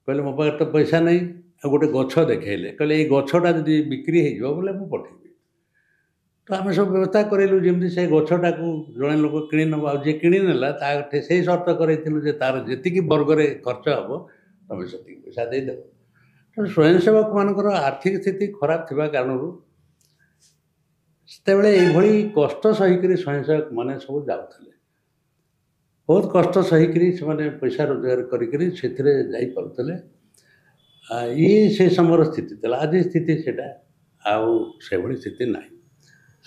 କହିଲେ ମୋ ପାଖରେ ତ ପଇସା ନାହିଁ, ଆଉ ଗୋଟେ ଗଛ ଦେଖାଇଲେ, କହିଲେ ଏଇ ଗଛଟା ଯଦି ବିକ୍ରି ହେଇଯିବ ବୋଲେ ମୁଁ ପଠେଇବି। ତ ଆମେ ସବୁ ବ୍ୟବସ୍ଥା କରାଇଲୁ ଯେମିତି ସେ ଗଛଟାକୁ ଜଣେ ଲୋକ କିଣି ନେବ, ଆଉ ଯିଏ କିଣି ନେଲା ତାଠେ ସେଇ ସର୍ତ୍ତ କରାଇଥିଲୁ ଯେ ତାର ଯେତିକି ବର୍ଗରେ ଖର୍ଚ୍ଚ ହେବ ତୁମେ ସେତିକି ପଇସା ଦେଇଦେବ। ତେଣୁ ସ୍ୱୟଂସେବକମାନଙ୍କର ଆର୍ଥିକ ସ୍ଥିତି ଖରାପ ଥିବା କାରଣରୁ ସେତେବେଳେ ଏଇଭଳି କଷ୍ଟ ସହିକରି ସ୍ୱୟଂସେବକମାନେ ସବୁ ଯାଉଥିଲେ। ବହୁତ କଷ୍ଟ ସହିକରି ସେମାନେ ପଇସା ରୋଜଗାର କରିକରି ସେଥିରେ ଯାଇପାରୁଥିଲେ। ଇଏ ସେ ସମୟର ସ୍ଥିତି ଥିଲା। ଆଜି ସ୍ଥିତି ସେଇଟା ଆଉ ସେଭଳି ସ୍ଥିତି ନାହିଁ।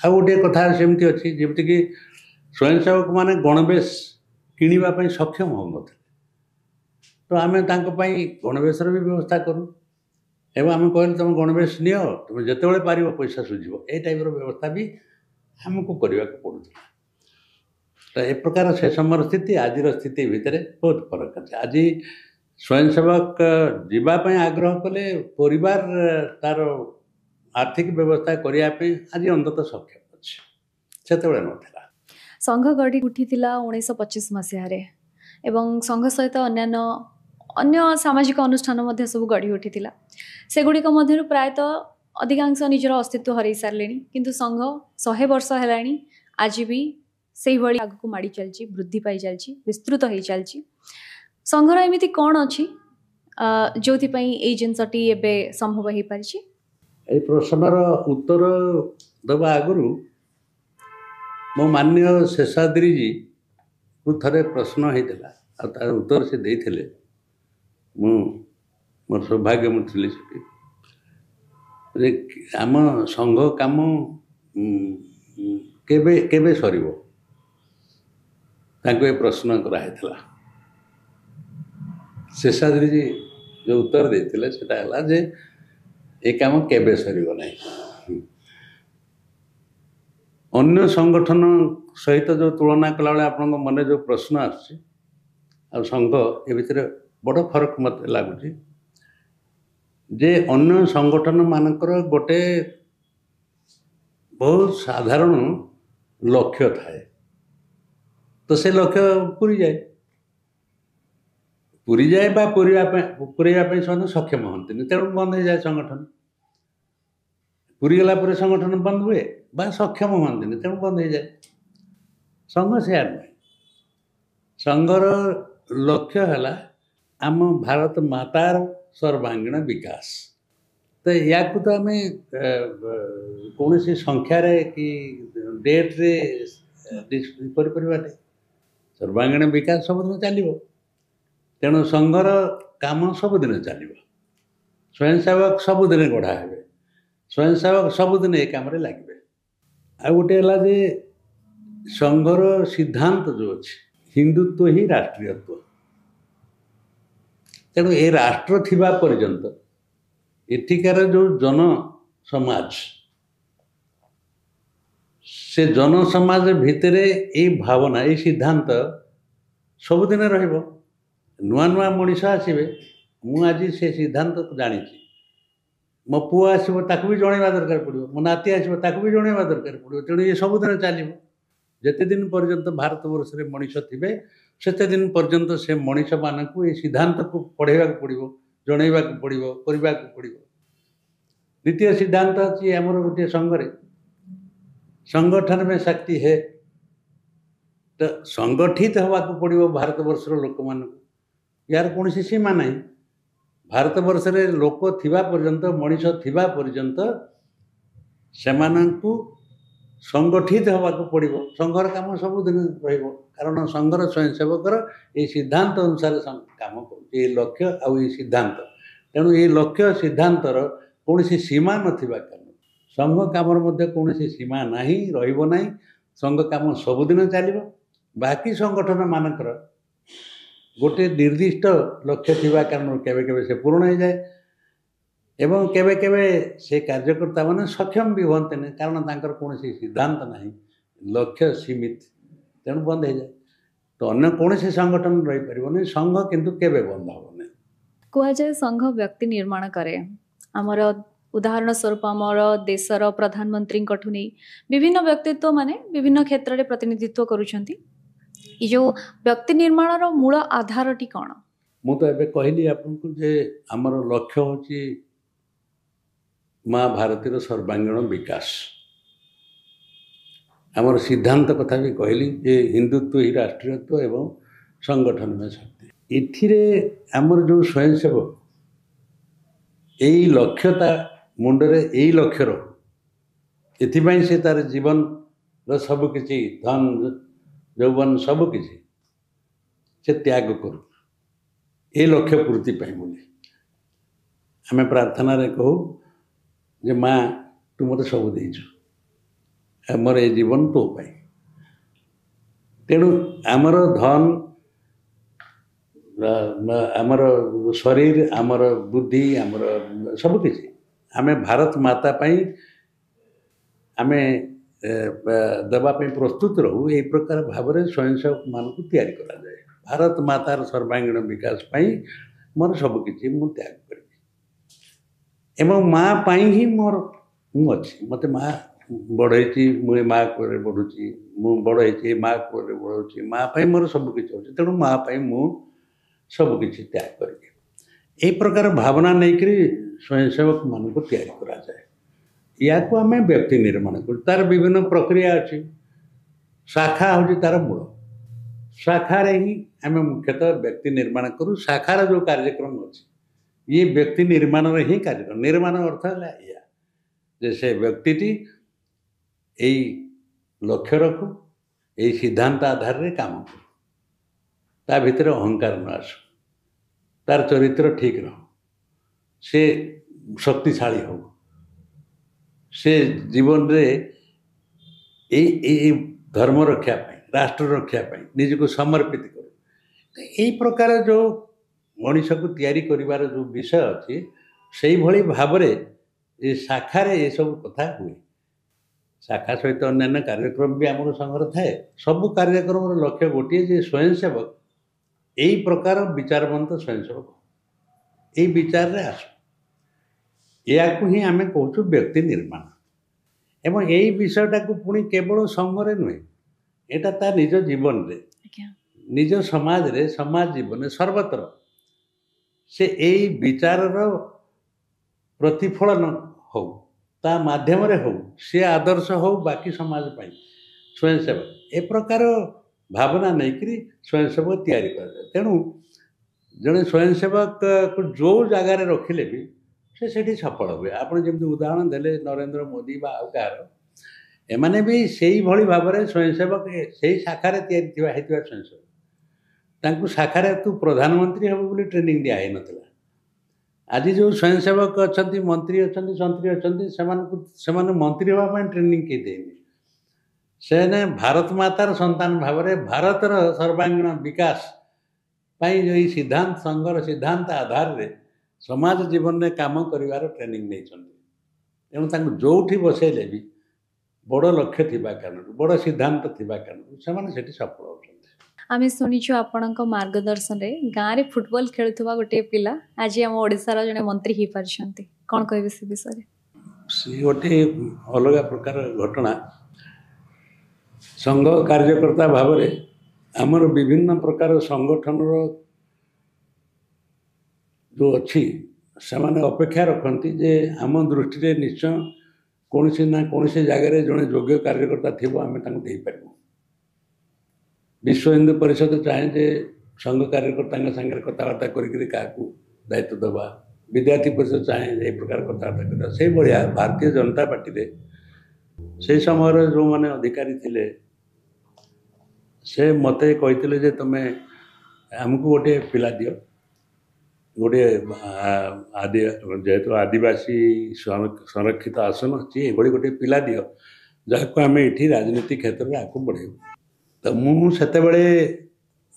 ଆଉ ଗୋଟିଏ କଥା ସେମିତି ଅଛି, ଯେମିତିକି ସ୍ୱୟଂସେବକମାନେ ଗଣବେଶ କିଣିବା ପାଇଁ ସକ୍ଷମ ହେଉନଥିଲେ। ତ ଆମେ ତାଙ୍କ ପାଇଁ ଗଣବେଶର ବି ବ୍ୟବସ୍ଥା କରୁ ଏବଂ ଆମେ କହିଲୁ ତୁମେ ଗଣବେଶ ନିଅ, ତୁମେ ଯେତେବେଳେ ପାରିବ ପଇସା ସୁଝିବ, ଏଇ ଟାଇପ୍ର ବ୍ୟବସ୍ଥା ବି ଆମକୁ କରିବାକୁ ପଡ଼ୁଥିଲା। ତ ଏ ପ୍ରକାର ସେ ସମୟର ସ୍ଥିତି ଆଜିର ସ୍ଥିତି ଭିତରେ ବହୁତ ଫରକ ଅଛି। ଆଜି ସ୍ୱୟଂସେବକ ଯିବା ପାଇଁ ଆଗ୍ରହ କଲେ ପରିବାର ତାର ଆର୍ଥିକ ବ୍ୟବସ୍ଥା କରିବା ପାଇଁ ଆଜି ଅନ୍ତତଃ ସକ୍ଷମ ଅଛି, ସେତେବେଳେ ନଥିଲା। ସଂଘ ଗଢ଼ି ଉଠିଥିଲା 1925 ମସିହାରେ ଏବଂ ସଂଘ ସହିତ ଅନ୍ୟ ସାମାଜିକ ଅନୁଷ୍ଠାନ ମଧ୍ୟ ସବୁ ଗଢ଼ି ଉଠିଥିଲା। ସେଗୁଡ଼ିକ ମଧ୍ୟରୁ ପ୍ରାୟତଃ ଅଧିକାଂଶ ନିଜର ଅସ୍ତିତ୍ୱ ହରାଇ ସାରିଲେଣି, କିନ୍ତୁ ସଂଘ 100 ବର୍ଷ ହେଲାଣି ଆଜି ବି ସେଇଭଳି ଆଗକୁ ମାଡ଼ି ଚାଲିଛି, ବୃଦ୍ଧି ପାଇ ଚାଲିଛି, ବିସ୍ତୃତ ହେଇ ଚାଲିଛି। ସଂଘର ଏମିତି କ'ଣ ଅଛି ଯେଉଁଥିପାଇଁ ଏଇ ଜିନିଷଟି ଏବେ ସମ୍ଭବ ହେଇପାରିଛି? ଏଇ ପ୍ରଶ୍ନର ଉତ୍ତର ଦେବା ଆଗରୁ ମୋ ମାନ୍ୟ ଶେଷାଦ୍ରୀଜୀକୁ ଥରେ ପ୍ରଶ୍ନ ହେଇଥିଲା, ଆଉ ତାର ଉତ୍ତର ସେ ଦେଇଥିଲେ। ମୋର ସୌଭାଗ୍ୟ ମୁଁ ଥିଲି ସେଠି। ଆମ ସଂଘ କାମ କେବେ ସରିବ, ତାଙ୍କୁ ଏ ପ୍ରଶ୍ନ କରାହେଇଥିଲା। शेषाद्री जी जो उत्तर देते सेटा जे ए काम केबे सरिबो नहीं। अन्य संगठन सहित जो तुलना कला बेले आपन मन जो प्रश्न आसछि आ संघ ए भितर बड़ फरक मत लगुच जे अन्य संगठन मानकर गोटे बहुत साधारण लक्ष्य थाए तो से लक्ष्य पूरी जाए बा पूरेवाई से सक्षम हमें तेणु बंद हो जाए संगठन पूरी गला पर संगठन बंद हुए बा सक्षम हमें तेणु बंद हो जाए। संघ से नुहे संघर लक्ष्य है आम भारत मातार सर्वांगीण विकास तो या तो आम कौन सी संख्यार कि डेट रे सर्वांगीण विकास सबुदिन चलो तेणु संघर काम सबुदिन चलो स्वयंसेवक सबुदिन गढ़ा हे स्वयंसेवक सबुदिन ए काम लगे। आ गोटे है संघर सिद्धांत जो अच्छे हिंदुत्व ही राष्ट्रीयत्व तेणु ए राष्ट्र थिबा पर्यंत एठिकार जो जन समाज से जन समाज भितर ये भावना ये सिद्धांत सबुदिन रहिबो। नुआ नुआ मनीष आसबे मु आज से सिद्धांत जानी मो पुओ आसो ताकू भी जनवा दरकार पड़ो मो नाती आसो ताकू भी जनवा दरकार पड़ो तेणु ये सबुदिन चलो जेते दिन पर्यंत भारत वर्ष में मनीष थे सेते दिन पर्यंत से मनीष मानक ये सिद्धांत को पढ़ेगा पड़ो जनवा पड़ो करने पड़ो। द्वितीय सिद्धांत अच्छी आमर गोटे संघरे संगठन में शक्ति है तो संगठित होगा पड़ो भारत वर्षर लोक मान यार कौन सी सीमा नहीं भारत वर्ष रे लोक थिबा पर्यंत मनीष थिबा पर्यंत सेमानंकु संगठित होगा पड़ो संघर काम सबुदिन रहिबो कारण संघर स्वयंसेवकर ये सिद्धांत अनुसार काम कर लक्ष्य आउ सिद्धांत तेणु ये लक्ष्य सिद्धांतर कौन सी सीमा नथिबा कारण संघ काम कौन सी सीमा नहीं रहिबो नहीं संघ काम सबुदिन चलो बाकी संगठन मानकर गोटे निर्दिष्ट लक्ष्य थिबा कारण केबे केबे से पूर्ण हो जाए एवं केबे केबे से कार्यकर्ता माने सक्षम भी होते नहीं कारण तांकर कौन सी सिद्धांत नहीं लक्ष्य सीमित तेणु बंद हो जाए तो अन्य कौन सी संगठन रही पारिबो संघ किंतु केबे बंद होबो कह जाए संघ व्यक्ति निर्माण करे आमर उदाहरण स्वरूप आमर देशर प्रधानमंत्री नहीं विभिन्न व्यक्तित्व माने विभिन्न क्षेत्र में प्रतिनिधित्व करुछंती जो व्यक्ति निर्माण मूल आधार टी कौन मु तो एबे कहली आपको जे आमर लक्ष्य होची माँ भारतीर सर्वांगीण विकास आमर सिद्धांत कथा भी कहली जे हिंदुत्व ही राष्ट्रीयत्व एवं संगठन में शक्ति इथिरे आमर जो स्वयंसेवक यही लक्ष्यता मुंडरे यही लक्ष्य रही से तार जीवन सबकि धन यौवन सबकि से त्याग करू ये लक्ष्य पूर्ति बोली आम प्रार्थना रे कहू जे माँ तू मत सब देचु मोर ये जीवन तो पाई तेणु आमर धन आमर शरीर आमर बुद्धि आमर सबकि आमे भारत माता पाई आमे देवाई प्रस्तुत रहू ये प्रकार भाव में स्वयंसेवक मान को तैयारी करा जाए भारत मातार सर्वांगीण विकास पाई मोर सबकि मु त्याग करी एवं माँ पाई ही मोर मु अच्छी मत माँ बढ़ई मुझे माँ को बढ़ुची मु बढ़ई माँ को बढ़ुची माँ पाई मोर सबकि अच्छे तेणु माँ पाई मु सबकि त्याग करी यही प्रकार भावना नहीं करी स्वयंसेवक मान को तैयारी करा जाए या को आम व्यक्ति निर्माण कर तार विभिन्न प्रक्रिया अच्छी शाखा हूँ तार मूल शाखार ही आम मुख्यतः व्यक्ति निर्माण करूँ शाखार जो कार्यक्रम अच्छी ये व्यक्ति निर्माण ही कार्यक्रम निर्माण अर्थ है या जैसे व्यक्तिटी यही लक्ष्य रखू यही सिद्धांत आधार रे काम करू ता भितर अहंकार न आसू तार चरित्र ठीक रहो से शक्तिशाली हो से जीवन रे ए धर्म रक्षा पाई राष्ट्र रक्षा पाई निज को समर्पित करो यही प्रकार जो मनीष को तैयारी करिवार जो विषय अच्छी से भली भाव ये शाखा ये सब कथा हुए शाखा सहित अन्य कार्यक्रम भी आम संघर थाए सबू कार्यक्रम लक्ष्य गोटे जे स्वयंसेवक यही प्रकार विचारवंत स्वयंसेवक यही विचार रे आस या ही आम कहूँ व्यक्ति निर्माण एवं यही विषयटा को पुणी केवल संघरे नुहे यहाँ ता निज जीवन रे निज समाज रे समाज जीवन सर्वत्र से यही विचार प्रतिफलन हो ता माध्यम रे हो सी आदर्श हो बाकी समाज पाई स्वयंसेवक ए प्रकार भावना नहीं करी स्वयंसेवक तैयारी कर तेणु जड़े स्वयंसेवक को जो जगार रखिले भी से सफल हुए आप जमी उदाहरण देले नरेंद्र मोदी बा आउ कहार एमाने भी से भली भाव में स्वयंसेवक से शाखा स्वयंसेवक तांकु शाखा तू प्रधानमंत्री हम बोली ट्रेनिंग दिया नथिला आज जो स्वयंसेवक अच्छा मंत्री अच्छा संतरी अच्छा मंत्री हाँपाई ट्रेनिंग किए देनी से भारत मातार संतान भाव में भारतर सर्वांगीण विकास पाई जो सिद्धांत संघर सिद्धांत आधार रे समाज जीवन में काम करिवार ट्रेनिंग नहीं तेणु जो बसैले भी बड़ लक्ष्य थिबा कारण बड़ सिद्धांत थिबा कारण से सफल होते आम शुणीचु आपण मार्गदर्शन रे गाँव रे फुटबॉल खेलुवा गोटे पिला आज आम ओडिशार जड़े मंत्री हो पार्टी कौन कहे से विषय सी गोटे अलग प्रकार घटना संघ कार्यकर्ता भाव में आमर विभिन्न प्रकार संगठन जो अच्छी से अपेक्षा रखती जे आम दृष्टि निश्चय कौन ना कौन जगार जड़े योग्य कार्यकर्ता थी आम दे पार विश्व हिंदू परिषद चाहे जे संघ कार्यकर्ता सागर कथबार्ता करा दायित्व दबा विद्यार्थी परिषद चाहे ये प्रकार कथबार्ता करा से भाया भारतीय जनता पार्टी से समय जो मैंने अधिकारी थे से मत कहते तुम्हें आमको गोटे पिला दियो गोटे आदि जेहेतु आदिवासी संरक्षित आसन अच्छी ये गोटे पिला दियो जहाँ आम ये राजनीति क्षेत्र में आगे बढ़ेबू तो मुझे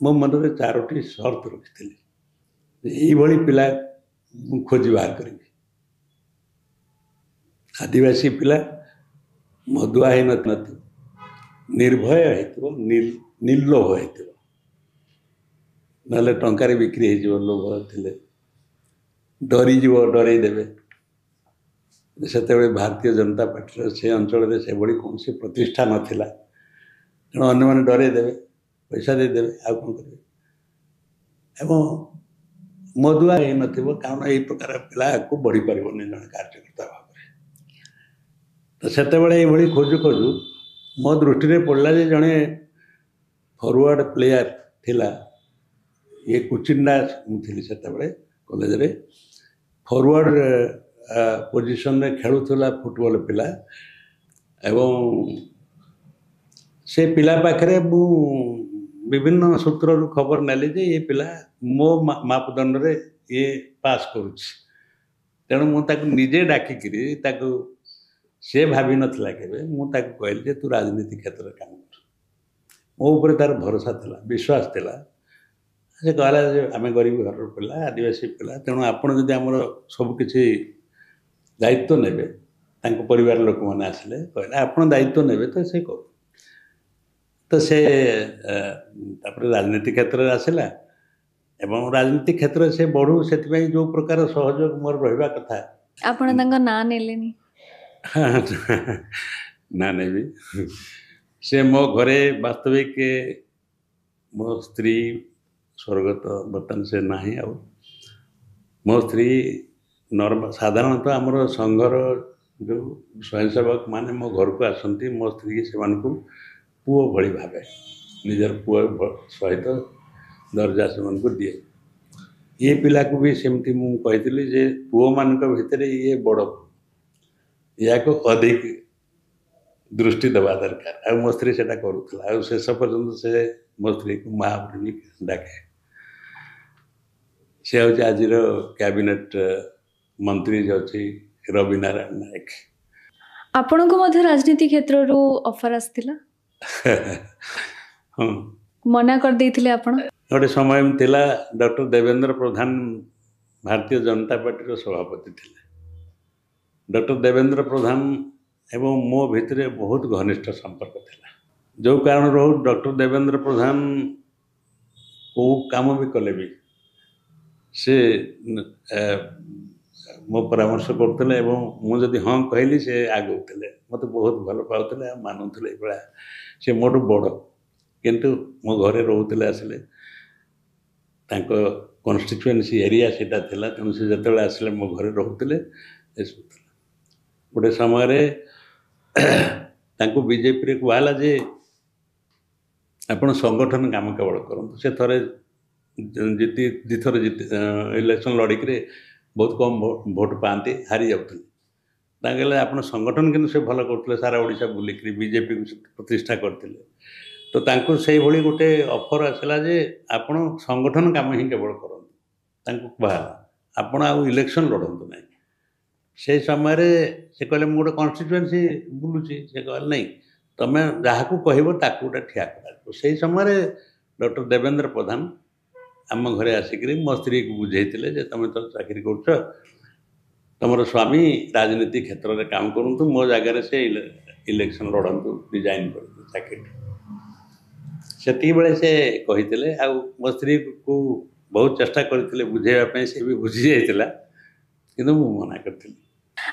मो मन में 4टी सर्त रखी यही पिला खोज बाहर करी आदिवासी पिला मधुआ हो निर्भय हो निर्लोभ हो ना टंकार बिक्री हो लोभ थे डरीज डरई देवे से भारतीय जनता पार्टी से अंचल से भाई कौन सी प्रतिष्ठा नाला तेणु अन्य मैंने डरई देवे पैसा देदेवे आउ कौन करेंगे एवं मधुआ हो कारण यही प्रकार पिला को बढ़ी पार जन कार्यकर्ता भाव में तो से खोजु खोजु मो दृष्टि पड़ला जड़े फॉरवर्ड प्लेयर थिला ये कुचिंडा थी से कॉलेज रे फॉरवर्ड पोजिशन रे खेलुला फुटबॉल पिला एवं से पिला पाखे मु विभिन्न सूत्र खबर नाली जे ये पिला मो मापदंड रे ये पास करुच्ची तेणु मुझे निजे डाकिकी से भावी नथिला केबे मु कहली जे तू राजनीति क्षेत्र में काम कर मो ऊपर तार भरोसा थिला विश्वास थिला से कहला आम गरीब घर पिला आदिवासी पिला तेणु आपड़ जदि आमर सबकि दायित्व नेबे परिवार लोक मैंने आसिले कहले आपड़ दायित्व नेबे तो से कर तो से राजनीति क्षेत्र में आसला एवं राजनीति क्षेत्र से बढ़ू से जो प्रकार सहयोग मोर रहा कथा आपण ना नेलेनी ना नेबी से मो घरे वास्तविक मो स्त्री स्वर्गत बर्तमान से ना आ मो स्त्री नॉर्मल साधारणतः आमर संघर जो स्वयंसेवक माने मो घर को आसती मो स्त्री से पुओ भली भावे निजर पुओ सहित दर्जा से दिए ये पिला को भी सेमती मुझे जे पुओ मान भितर ये बड़ या को अधिक दृष्टि दबा दरकार आ मो स्त्री से करूला शेष पर्यंत से मो स्त्री को माँ बोली डाके से हूँ आज कैबिनेट मंत्री जो अच्छी रवि नारायण नायक आपण को राजनीति क्षेत्र रो ऑफर आसतिला हाँ मना कर देथिले आपण गोटे समय थिला डॉक्टर देवेंद्र प्रधान भारतीय जनता पार्टी सभापति थे। डॉक्टर देवेंद्र प्रधान एवं मो भितर बहुत घनिष्ठ संपर्क था। जो कारण रो डॉक्टर देवेंद्र प्रधान को काम भी कले भी से मो परामर्श करते मुझे हाँ कहली से आगौले मत बहुत भल पाते मानुले भाया से मोटू बड़ किंतु मो घरे रोते आसिले कन्स्टिट्युएन्सी एरिया सीटा थिला तेणु से जो आसिले मो घरे रोते गोटे समय बीजेपी कहला जे आपण संगठन काम केवल करूँ से थे जीति दिथर जीति इलेक्शन लड़िक बहुत कम भोट पाते हारी जाते आप संगठन किन्तु से भल करते सारा ओडिशा बुलिक बीजेपी को प्रतिष्ठा करते तो तांको से भली गोटे ऑफर आसला जे आपण संगठन काम ही केवल करूँ कहला आपण आउ इलेक्शन लड़तु ना से समय से कहले मुझे गोटे कन्स्टिट्युएन्सी बुलूची से कहले नहीं तुम्हें जहाँ को कह गोटे ठिया कर से समय डॉक्टर देवेंद्र प्रधान आम घरे आसिक मो स्त्री को बुझे तुम तो चाकरी कर तुम स्वामी राजनीति क्षेत्र में काम करूँ मो जगार से इलेक्शन लड़ू रिजाइन कर चाकरी से बेले से कही आ मो स्त्री को बहुत चेष्टा करते बुझेवाई से भी बुझी जाता कि मना करी।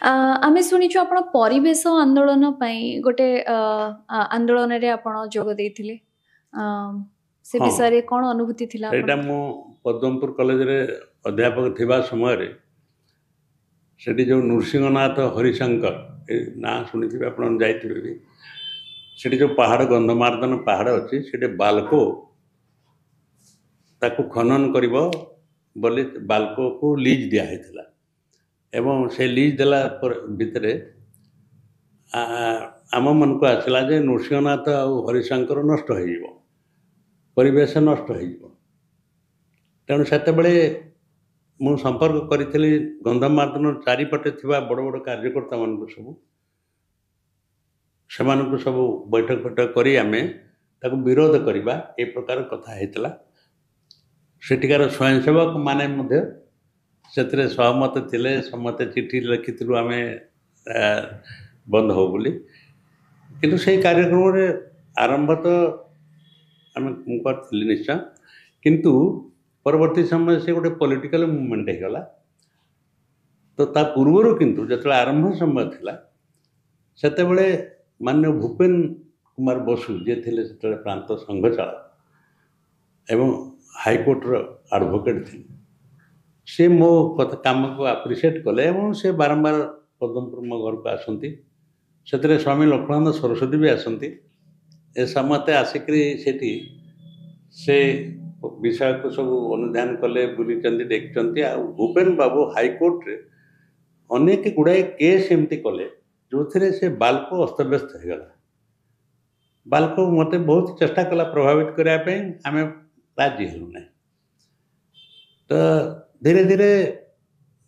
आमे शुणिचु आपण परिवेश आंदोलन पई गोटे आंदोलन रे आपण जोग देथिले से विषय रे कोन अनुभूति थिला? एटा मो पद्मपुर कॉलेज रे अध्यापक थिबा समय रे सेठी जो नृसिंहनाथ हरिशंकर ना शुनिथिबे आपण जाइथिबे भी सेठी जो पहाड़ गंधमार्दन पहाड़ अछि सेठी बालको ताकू खनन करिवो बोली बालको को लीज दिया हेतिला एवं से लीज देला भितर आम मन को आसला जे नृसिंहनाथ और हरिशंकर नष्ट हो परिवेश नष्ट हो तेणु से मु संपर्क करी गंधमार्दन चारिपटे थिबा बड़ बड़ कार्यकर्ता मान सब से सब बैठक बैठक करी आमे ताकू विरोध करवा ए प्रकार कथा हेतला सेठिकार स्वयंसेवक माने मध्य से सहमत थिले समते चिट्ठी लिखिलु आम बंद हो बोली किंतु से कार्यक्रम रे आरंभ तो आम करी निश्चय किंतु परवर्ती समय से गोटे पॉलिटिकल मूवमेंट होगला तो ता पूर्वर किंतु जो आरंभ समय थिला सेते बेले माननीय भूपेन कुमार बसु जे थिले से प्रांत संघचालक एवं हाईकोर्ट एडवोकेट थे से मो काम को आप्रिशिएट कले और से बारंबार पद्मपुर मो घर को आसती से स्वामी लक्ष्मणानंद सरस्वती भी आसती ए समते आसिक सेठी से विषय को सब अनुधान कले बुली देखते आ भूपेन बाबू हाईकोर्ट रे अनेक गुड़ाए केस एमती कले जो थे से बालको अस्तव्यस्त हो गला बालको मते बहुत चेष्टा कला प्रभावित करने आम राजी हलु ना तो धीरे धीरे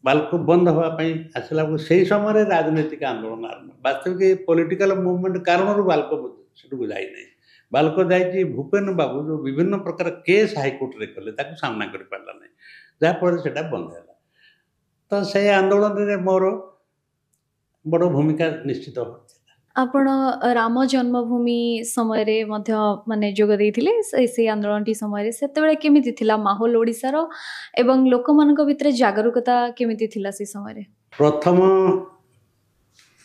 बालको बंद होगापाई आसला से समय राजनीतिक आंदोलन आरंभ वास्तविक पॉलिटिकल मूवमेंट कारण बालको को जाई नहीं बालको जाइए भूपेन बाबू जो विभिन्न प्रकार केस हाईकोर्ट रे कले ताकू सामना कर पारला नहीं जहाँफल से बंद है तो से आंदोलन रे मोर बड़ भूमिका निश्चित हो। आपण राम जन्मभूमि समय रे मध्य माने जोग देथिले से आंदोलन टी समय रे सेतेबेले केमिति थिला माहौल ओडिसा रो एवं लोक मानक भितर जागरूकता केमिति थिला से समय रे? प्रथम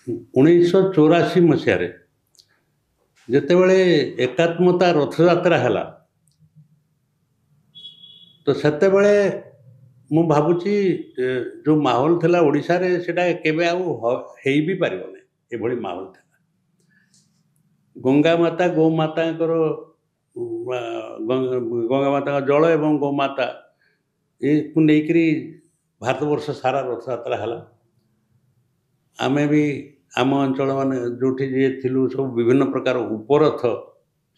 1984 मसीह रे जेतेबेले एकात्मता रथ यात्रा हैला तो सेतेबेले मु भाबुची जो माहौल थिला ओडिसा रे सेटा केबे आउ हेई भी पारिबो नै ए भली माहौल था गंगा माता गौ माता गंगा माता जल एवं गौ माता ये लेकर भारतवर्ष सारा रथ यात्रा है आम भी आम अंचल मान जो थी सब विभिन्न प्रकार उपरथ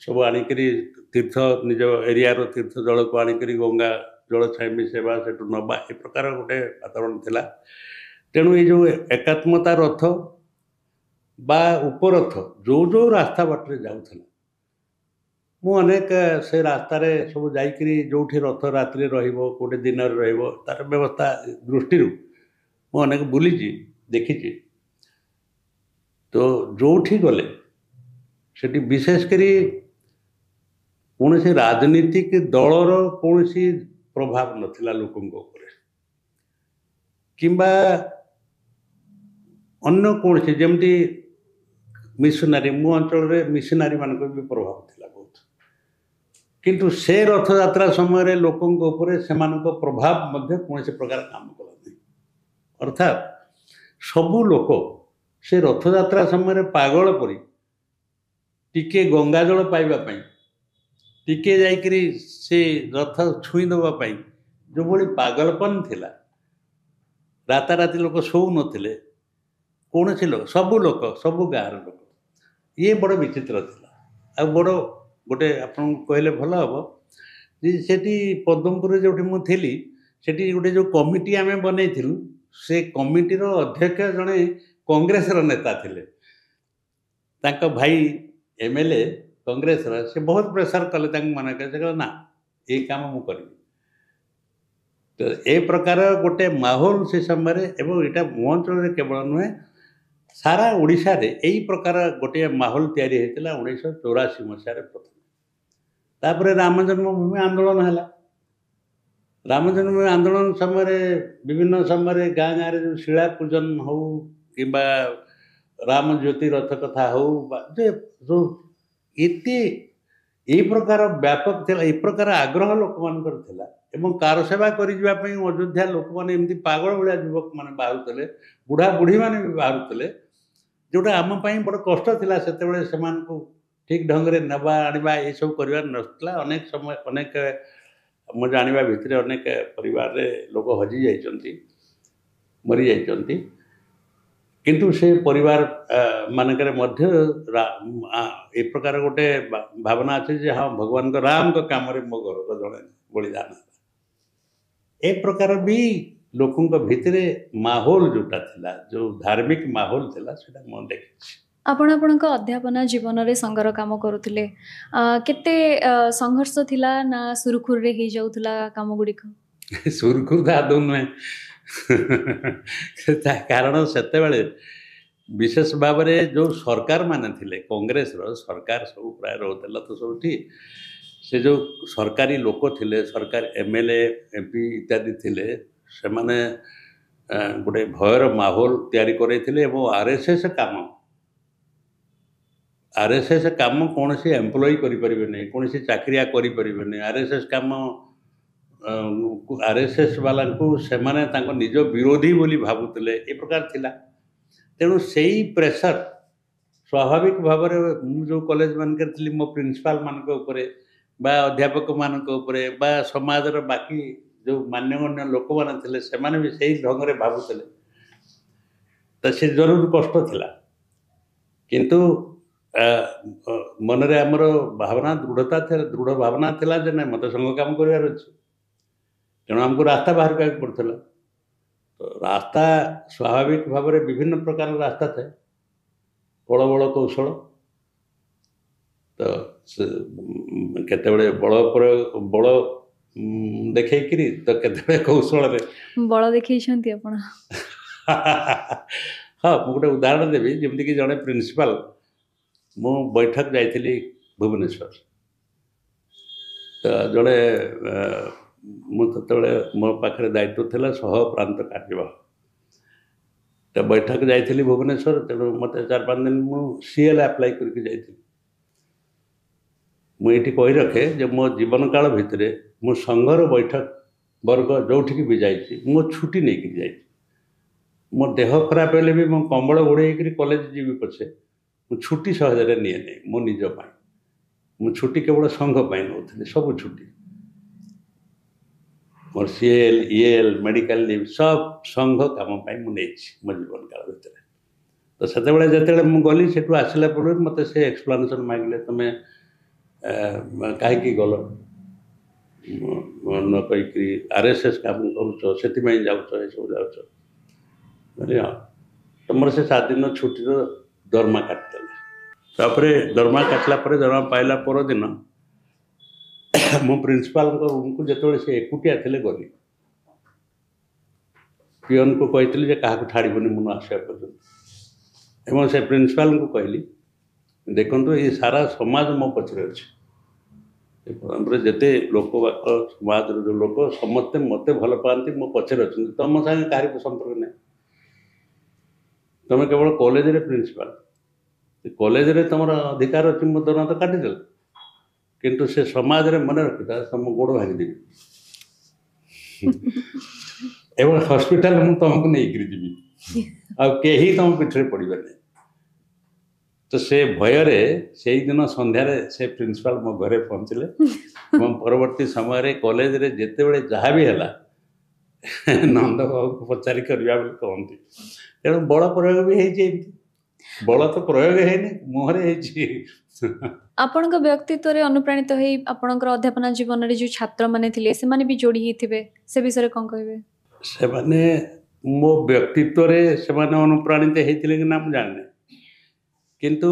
सब आणिक तीर्थ निज एरिया तीर्थ जल को आणिक गंगा जल छाई मिसेवा से नवा ए प्रकार गोटे वातावरण था तेणु ये जो एकात्मता रथ बा उपरथ जो जो रास्ता बाटे जाऊला ମୁଁ ଅନେକ ସେ ରାସ୍ତାରେ ସବୁ ଯାଇକରି ଯେଉଁଠି ରଥ ରାତିରେ ରହିବ କେଉଁଠି ଦିନରେ ରହିବ ତାର ବ୍ୟବସ୍ଥା ଦୃଷ୍ଟିରୁ ମୁଁ ଅନେକ ବୁଲିଛି ଦେଖିଛି। ତ ଯେଉଁଠି ଗଲେ ସେଠି ବିଶେଷ କରି କୌଣସି ରାଜନୀତିକ ଦଳର କୌଣସି ପ୍ରଭାବ ନଥିଲା ଲୋକଙ୍କ ଉପରେ, କିମ୍ବା ଅନ୍ୟ କୌଣସି ଯେମିତି ମିଶନାରୀ, ମୋ ଅଞ୍ଚଳରେ ମିଶନାରୀମାନଙ୍କର ବି ପ୍ରଭାବ ଥିଲା ବହୁତ। କିନ୍ତୁ ସେ ରଥଯାତ୍ରା ସମୟରେ ଲୋକଙ୍କ ଉପରେ ସେମାନଙ୍କ ପ୍ରଭାବ ମଧ୍ୟ କୌଣସି ପ୍ରକାର କାମ କଲା ନାହିଁ। ଅର୍ଥାତ୍ ସବୁ ଲୋକ ସେ ରଥଯାତ୍ରା ସମୟରେ ପାଗଳ ପରି ଟିକେ ଗଙ୍ଗାଜଳ ପାଇବା ପାଇଁ, ଟିକେ ଯାଇକରି ସେ ରଥ ଛୁଇଁ ଦେବା ପାଇଁ ଯେଉଁଭଳି ପାଗଳପନ ଥିଲା, ରାତାରାତି ଲୋକ ଶୋଉନଥିଲେ, କୌଣସି ଲୋକ ସବୁ ଗାଁର ଲୋକ, ଇଏ ବଡ଼ ବିଚିତ୍ର ଥିଲା। ଆଉ ବଡ଼ ଗୋଟେ ଆପଣଙ୍କୁ କହିଲେ ଭଲ ହେବ ଯେ ସେଠି ପଦ୍ମପୁରରେ ଯେଉଁଠି ମୁଁ ଥିଲି ସେଠି ଗୋଟେ ଯେଉଁ କମିଟି ଆମେ ବନେଇଥିଲୁ, ସେ କମିଟିର ଅଧ୍ୟକ୍ଷ ଜଣେ କଂଗ୍ରେସର ନେତା ଥିଲେ। ତାଙ୍କ ଭାଇ MLA କଂଗ୍ରେସର, ସେ ବହୁତ ପ୍ରେସର କଲେ ତାଙ୍କୁ ମନା କଲେ। ସେ କହିଲେ ନା, ଏଇ କାମ ମୁଁ କରିବି। ତ ଏ ପ୍ରକାର ଗୋଟେ ମାହୋଲ ସେ ସମୟରେ, ଏବଂ ଏଇଟା ମୋ ଅଞ୍ଚଳରେ କେବଳ ନୁହେଁ, ସାରା ଓଡ଼ିଶାରେ ଏଇ ପ୍ରକାର ଗୋଟିଏ ମାହୋଲ ତିଆରି ହୋଇଥିଲା 1984 ମସିହାରେ ପ୍ରଥମେ। ତାପରେ ରାମ ଜନ୍ମଭୂମି ଆନ୍ଦୋଳନ ହେଲା। ରାମ ଜନ୍ମଭୂମି ଆନ୍ଦୋଳନ ସମୟରେ ବିଭିନ୍ନ ସମୟରେ ଗାଁ ଗାଁରେ ଯେଉଁ ଶିଳା ପୂଜନ ହେଉ କିମ୍ବା ରାମ ଜ୍ୟୋତି ରଥ କଥା ହେଉ, ବା ଯେ ଯେଉଁ ଏତେ ଏଇ ପ୍ରକାର ବ୍ୟାପକ ଥିଲା, ଏଇ ପ୍ରକାର ଆଗ୍ରହ ଲୋକମାନଙ୍କର ଥିଲା। ଏବଂ କାର ସେବା କରିଯିବା ପାଇଁ ଅଯୋଧ୍ୟା ଲୋକମାନେ ଏମିତି ପାଗଳ ଭଳିଆ ଯୁବକମାନେ ବାହାରୁଥିଲେ, ବୁଢ଼ା ବୁଢ଼ୀମାନେ ବି ବାହାରୁଥିଲେ, ଯେଉଁଟା ଆମ ପାଇଁ ବଡ଼ କଷ୍ଟ ଥିଲା। ସେତେବେଳେ ସେମାନଙ୍କୁ ଠିକ୍ ଢଙ୍ଗରେ ନେବା ଆଣିବା ଏସବୁ କରିବାର ନଥିଲା। ଅନେକ ସମୟ, ଅନେକ ମୁଁ ଜାଣିବା ଭିତରେ ଅନେକ ପରିବାରରେ ଲୋକ ହଜି ଯାଇଛନ୍ତି, ମରିଯାଇଛନ୍ତି। କିନ୍ତୁ ସେ ପରିବାର ମାନଙ୍କରେ ମଧ୍ୟ ଏ ପ୍ରକାର ଗୋଟେ ଭାବନା ଅଛି ଯେ ହଁ, ଭଗବାନଙ୍କ ରାମଙ୍କ କାମରେ ମୋ ଘରର ଜଣେ ବଳିଦାନ ହେଲା। ଏ ପ୍ରକାର ବି ଲୋକଙ୍କ ଭିତରେ ମାହୋଲ ଯେଉଁଟା ଥିଲା, ଯେଉଁ ଧାର୍ମିକ ମାହୋଲ ଥିଲା, ସେଇଟା ମୁଁ ଦେଖିଛି। ଆପଣ ଆପଣଙ୍କ ଅଧ୍ୟାପନା ଜୀବନରେ ସଂଘର କାମ କରୁଥିଲେ, କେତେ ସଂଘର୍ଷ ଥିଲା ନା ସୁରୁଖୁରୁରେ ହେଇଯାଉଥିଲା କାମ ଗୁଡ଼ିକ? ସୁରୁଖୁରୁ ତ ଆଦୌ ନୁହେଁ। କାରଣ ସେତେବେଳେ ବିଶେଷ ଭାବରେ ଯେଉଁ ସରକାର ମାନେ ଥିଲେ, କଂଗ୍ରେସର ସରକାର ସବୁ ପ୍ରାୟ ରହୁଥିଲା ତ ସବୁଠି, ସେ ଯେଉଁ ସରକାରୀ ଲୋକ ଥିଲେ, ସରକାର MLA MP ଇତ୍ୟାଦି ଥିଲେ, ସେମାନେ ଗୋଟେ ଭୟର ମାହୋଲ ତିଆରି କରାଇଥିଲେ। ଏବଂ RSS କାମ କୌଣସି ଏମ୍ପ୍ଲୟି କରିପାରିବେନି, କୌଣସି ଚାକିରିଆ କରିପାରିବେନି। RSS ବାଲାଙ୍କୁ ସେମାନେ ତାଙ୍କ ନିଜ ବିରୋଧୀ ବୋଲି ଭାବୁଥିଲେ, ଏ ପ୍ରକାର ଥିଲା। ତେଣୁ ସେଇ ପ୍ରେସର ସ୍ୱାଭାବିକ ଭାବରେ ମୁଁ ଯେଉଁ କଲେଜ ମାନଙ୍କରେ ଥିଲି, ମୋ ପ୍ରିନ୍ସିପାଲ ମାନଙ୍କ ଉପରେ ବା ଅଧ୍ୟାପକ ମାନଙ୍କ ଉପରେ ବା ସମାଜର ବାକି ଯେଉଁ ମାନ୍ୟଗଣ୍ୟ ଲୋକମାନେ ଥିଲେ, ସେମାନେ ବି ସେଇ ଢଙ୍ଗରେ ଭାବୁଥିଲେ। ତ ସେ ଜରୁରୀ କଷ୍ଟ ଥିଲା। କିନ୍ତୁ ମନରେ ଆମର ଭାବନା ଦୃଢ଼ ଭାବନା ଥିଲା ଯେ ନାଇଁ, ମୋତେ ସଂଘ କାମ କରିବାର ଅଛି। ତେଣୁ ଆମକୁ ରାସ୍ତା ବାହାର କରିବାକୁ ପଡ଼ୁଥିଲା। ତ ରାସ୍ତା ସ୍ୱାଭାବିକ ଭାବରେ ବିଭିନ୍ନ ପ୍ରକାର ରାସ୍ତା ଥାଏ, ବଳ କୌଶଳ। ତ କେତେବେଳେ ବଳ ଦେଖେଇକିରି, ତ କେତେବେଳେ କୌଶଳରେ ବଳ ଦେଖେଇଛନ୍ତି ଆପଣ। ହଁ, ମୁଁ ଗୋଟେ ଉଦାହରଣ ଦେବି। ଯେମିତିକି ଜଣେ ପ୍ରିନ୍ସିପାଲ, ମୁଁ ବୈଠକ ଯାଇଥିଲି ଭୁବନେଶ୍ୱର। ତ ଜଣେ ମୁଁ ସେତେବେଳେ ମୋ ପାଖରେ ଦାୟିତ୍ୱ ଥିଲା ସହ ପ୍ରାନ୍ତ କାର୍ଯ୍ୟବାହ। ତ ବୈଠକ ଯାଇଥିଲି ଭୁବନେଶ୍ୱର। ତେଣୁ ମୋତେ 4-5 ଦିନ ମୁଁ CL ଆପ୍ଲାଏ କରିକି ଯାଇଥିଲି। ମୁଁ ଏଇଠି କହି ରଖେ ଯେ ମୋ ଜୀବନ କାଳ ଭିତରେ ମୁଁ ସଂଘର ବୈଠକ ବର୍ଗ ଯେଉଁଠିକି ବି ଯାଇଛି, ମୁଁ ଛୁଟି ନେଇକି ଯାଇଛି। ମୋ ଦେହ ଖରାପ ହେଲେ ବି ମୁଁ କମ୍ବଳ ଘୋଡ଼େଇକରି କଲେଜ ଯିବି ପଛେ, ମୁଁ ଛୁଟି ସହଜରେ ନିଏ ନାହିଁ ମୋ ନିଜ ପାଇଁ। ମୁଁ ଛୁଟି କେବଳ ସଂଘ ପାଇଁ ନେଉଥିଲି, ସବୁ ଛୁଟି। ମୋର CL, EL, ମେଡ଼ିକାଲ ଲିଭ୍ ସବୁ ସଂଘ କାମ ପାଇଁ ମୁଁ ନେଇଛି ମୋ ଜୀବନ କାଳ ଭିତରେ। ତ ଯେତେବେଳେ ମୁଁ ଗଲି, ସେଠୁ ଆସିଲା ପୂର୍ବରୁ ମୋତେ ସେ ଏକ୍ସପ୍ଲାନେସନ୍ ମାଗିଲେ, ତୁମେ କାହିଁକି ଗଲ ନ କହିକି RSS କାମ କରୁଛ, ସେଥିପାଇଁ ଯାଉଛ, ଏସବୁ ଯାଉଛ। ହଁ, ତୁମର ସେ 7 ଦିନ ଛୁଟିର ଦରମା କାଟିଦେଲେ। ତାପରେ ଦରମା କାଟିଲା ପରେ, ଦରମା ପାଇଲା ପରଦିନ मो प्रिंसिपाल रूम को जो से एकुटिया थे गली पिओन को कही जे क्या छाड़बनी मुझे आसा पर्यटन एवं से प्रिंसिपाल को कहली देखो ये सारा समाज मो पचर अच्छे जिते लोक समाज जो लोक समस्ते मत भल पाती मो पचर अच्छा तुम सागे कह संपर्क ना तुम केवल कॉलेज रे प्रिंसिपाल कॉलेज रे तुम अधिकार अच्छी मो दरमा तो काटिदेल किंतु से समाज रे मन रखिता तुम गोड़ भांगीदेवी एवं हॉस्पिटल मु तुमको नहीं जी आई तुम पिठरे पड़े तो से भय से दिन संध्यारे से प्रिंसिपाल मो घरे पहुँचले परवर्ती समय कॉलेज रे जिते बड़े जहाँ भी है नंद बाबू को पचारि करवा कहती तेणु बल प्रयोग भी है बल तो प्रयोग है मुहरे आपणक व्यक्तित्व रे अनुप्राणित होई आपणकर अध्यापना जीवन रे जो छात्र माने थिले से माने भी जोड़ी हिथिबे से विषय रे कोन कहबे से माने मो व्यक्तित्व रे से माने अनुप्राणित हेतिले कि ना जाने किंतु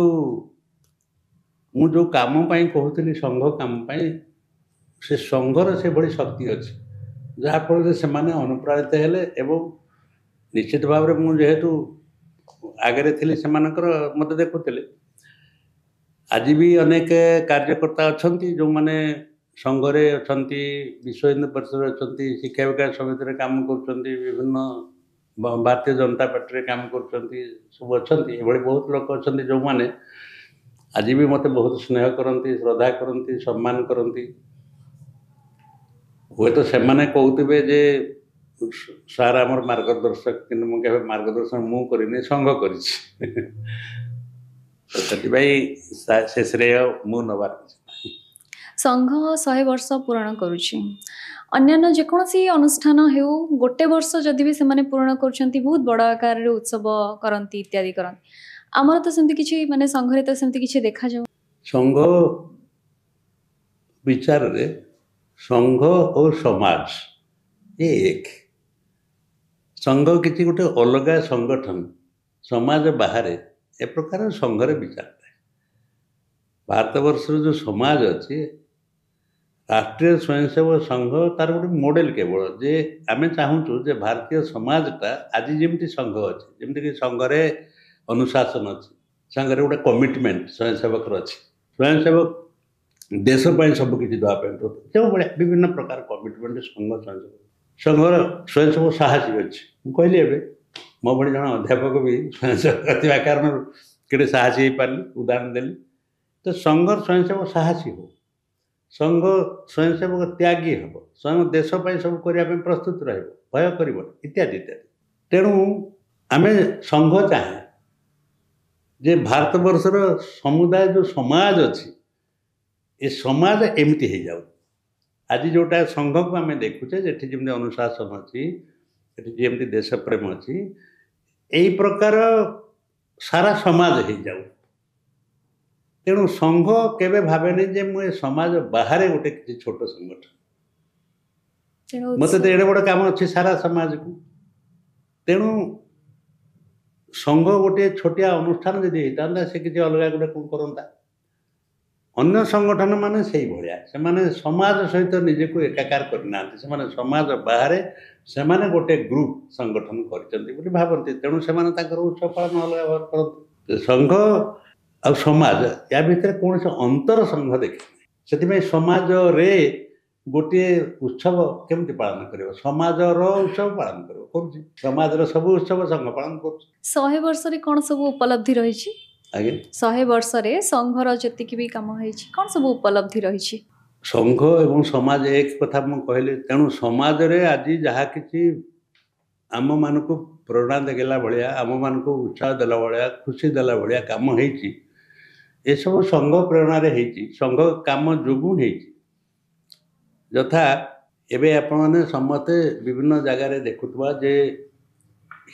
मु जो काम पाई कहूली संघ काम पाई से संघर से बड़ी शक्ति अच्छी जहाँफल से माने अनुप्राणित हेले एवं निश्चित भाव में मुझे आगे थी से मत देखुले आज भी अनेक कार्यकर्ता अच्छा जो मैंने संघरे अच्छा विश्व हिंदू परिषद अच्छा शिक्षा विकास समिति काम कर विभिन्न भारतीय जनता पार्टी काम कर सब अच्छा ये बहुत लोग अच्छा जो मैंने आज भी मत बहुत स्नेह करती श्रद्धा करती सम्मान करती हे तो से कहते जे सार आमर मार्गदर्शक कि मुझे मार्गदर्शन मु करनी संघ कर श्रेय मु नबार संघ 100 वर्ष पूरण करुछि अन्यान्य जेकोसी अनुष्ठान हेउ गोटे वर्ष जदि भी से पूरण करुछंती बहुत बड़ आकार रे उत्सव करंती इत्यादि करंती आमर तो सेमती किछि माने संघ रे तो सेमती किछि देखा जाउ संघ विचार रे संघ और समाज ये एक संघ किसी गोटे अलग संगठन समाज बाहर ए प्रकार संघरे विचार भारत वर्ष जो समाज अच्छी राष्ट्रीय स्वयंसेवक संघ तार गोटे मॉडल केवल जे आम चाहूँ जे भारतीय समाजटा आज जमी संघ अच्छे जमीक संघरे अनुशासन अच्छी संघरे गोटे कमिटमेंट स्वयंसेवक अच्छी स्वयंसेवक देशपाई सबकि देवाई जो भाया विभिन्न प्रकार कमिटमेंट संघ स्वयंसेवक संघर स्वयंसेवक साहसी अच्छी कहली एवं मो भाई जन अध्यापक भी स्वयंसेवक थी कारण कि साहसी हो पारे उदाहरण देली तो संघर स्वयंसेवक साहसी हो संघ स्वयंसेवक त्यागी हम स्वयं देशपाई सब करने प्रस्तुत रहा भय कर इत्यादि इत्यादि तेणु आम संघ चाहे जे भारत वर्षर समुदाय जो समाज अच्छी ये समाज एमती हो जाऊ आज जोटा संघ को आम देखुचे जेठी जमी अनुशासन अच्छी जमी देश प्रेम अच्छी यही प्रकार सारा समाज हो जाऊ तेणु संघ केवे भावेनि जे मुझे समाज बाहर गोटे किसी छोट संगठन मत तो एड़े बड़ काम अच्छे सारा समाज को तेणु संघ गोटे छोटिया अनुष्ठान जदि होता से किसी अलग गोटे कौन करता अन्य संगठन माने से भाया से समाज सहित निजे को एकाकार करना से समाज बाहर से गोटे ग्रुप संगठन कर भावती तेणु से उत्सव पालन अलग भाव करते संघ आ समाज या भितर कौन से अंतर संघ देखे से समाज रे गोटे उत्सव केमती पालन कर समाज उत्सव पालन कर समाज सब उत्सव संघ पालन कर 100 वर्ष रे कौन सब उपलब्धि रही आगे 100 वर्ष रे संघर जतिक भी काम होई कौन सब उपलब्धि रही संघ एवं समाज एक कथा मु कहली तेणु समाज रे आज जहाँ किसी आम मान को प्रेरणा देला भाया आम मान को उत्साह देला भाया खुशी देला भाया काम होती ये सब संघ प्रेरणा रे संघ काम जोगु यथा एबे आपण समस्ते विभिन्न जगार देखुवा जे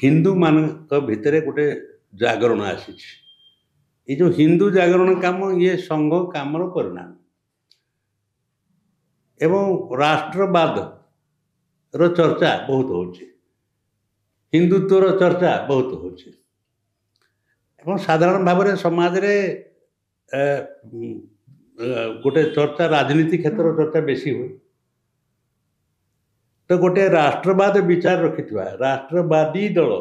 हिंदू मान भितर गोटे जागरण आसी ये जो हिंदू जागरण काम ये संघ काम परिणाम एवं राष्ट्रवाद रो चर्चा बहुत हो हिंदुत्वर चर्चा बहुत हो साधारण भाव में समाज रे गोटे चर्चा राजनीति क्षेत्र चर्चा बेसी हुए तो गोटे राष्ट्रवाद विचार रखिथिबा राष्ट्रवादी दल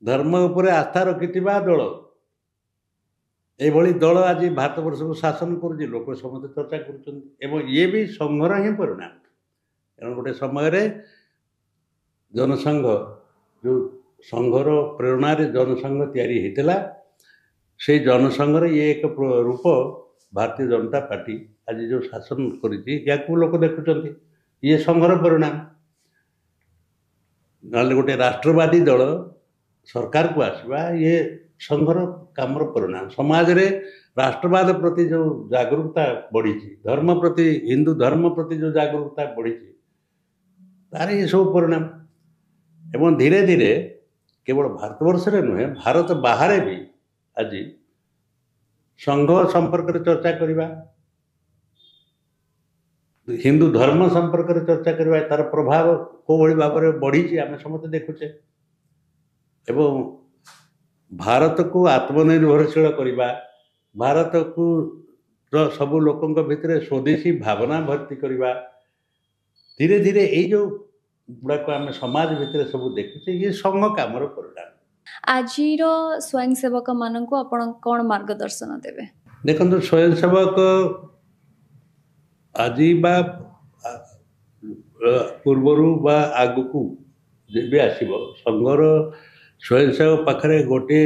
धर्म उपर आस्था रखिथिबा दल एभली दल आज भारत वर्ष को शासन करुच्ची लोक समस्त चर्चा कर ये भी संघर ही परिणाम कारण गोटे समय जनसंघ जो संघर प्रेरणा जनसंघ तैयारी होता से जनसंघर ये एक रूप भारतीय जनता पार्टी आज जो शासन कर लोक देखुं ये संघर परिणाम ना गोटे राष्ट्रवादी दल सरकार को आसवा ये संघर कामर परिणाम समाज रे राष्ट्रवाद प्रति जो जागरूकता बढ़ी धर्म प्रति हिंदू धर्म प्रति जो जागरूकता बढ़ी तार ये सब परिणाम एवं धीरे धीरे केवल भारतवर्ष रे नुहे भारत बाहर भी आज संघ संपर्क चर्चा करवा हिंदू धर्म संपर्क चर्चा करवा तार प्रभाव को भाव में बढ़ी आम समस्त देखुचे एवं भारत को आत्मनिर्भरशील करवा भारत को सबू लोकों भितर स्वदेशी भावना भर्ती करवा धीरे धीरे यही जो गुड़ाक आम समाज भितर सब देखुचे ये संघ कामर परिणाम आज स्वयंसेवक मान को आपण कौन मार्गदर्शन देवे देखो स्वयंसेवक आज पूर्वर आगक भी आसब संघर स्वयंसेवक पाखे गोटे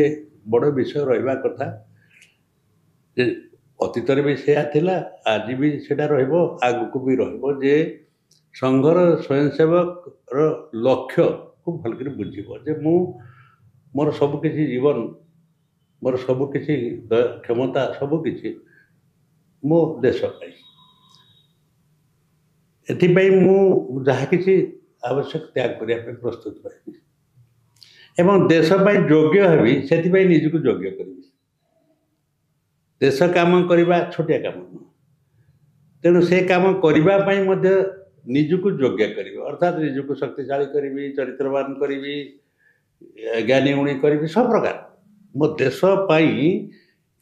बड़ विषय रहा कथा अतीत भी सैया आज भी सेटा आगक भी रे संघर स्वयंसेवक लक्ष्य को भलकर बुझे जे मु मोर सबकि जीवन मोर सबकि क्षमता सबकि मो देश एथिपाई मु जहाँ किसी आवश्यक त्याग करने प्रस्तुत रही एवं देशपाई योग्य हेबी से निजक योग्य करी देश काम करवा छोटिया काम तेणु से काम करने निजक योग्य करी अर्थात निजक शक्तिशाली करी चरित्रवान करी ज्ञानी गुणी करी सब प्रकार मो देशपाई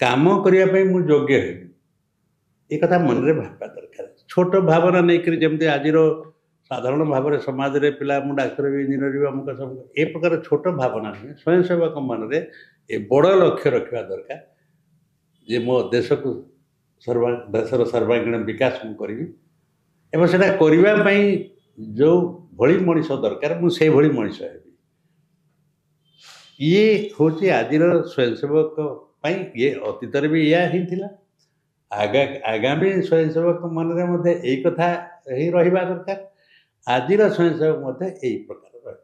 काम करने मुझे योग्य हेबी ये कथा मन में भाबा दरकार छोट भावना नहीं करी जमती आज साधारण भाव में समाज रे पिला मु डाक्तर भी इंजीनियर भी अमुक सब ए प्रकार छोट भावना नहीं स्वयंसेवक मन रे ए बड़ लक्ष्य रखा दरकार जे मो देश को देशर सर्वांगीण विकास मु करी एवं सेटा करने जो भली मनीष दरकार मु से भली मनीष हेबी ये हूँ आज स्वयंसेवक ये अतीत भी या ही थिला आगामी स्वयंसेवक मन में यही कथा ही रहा दरकार आज स्वयंसेवक यही प्रकार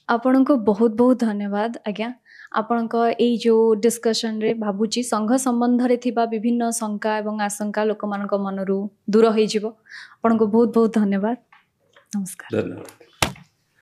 आपण को बहुत बहुत धन्यवाद आज्ञा आपण यही जो डिस्कशन रे भावुची संघ संबंध रे थिबा विभिन्न शंका एवं आशंका लोक मान मनरू दूर हो आपण को बहुत बहुत धन्यवाद नमस्कार धन्यवाद।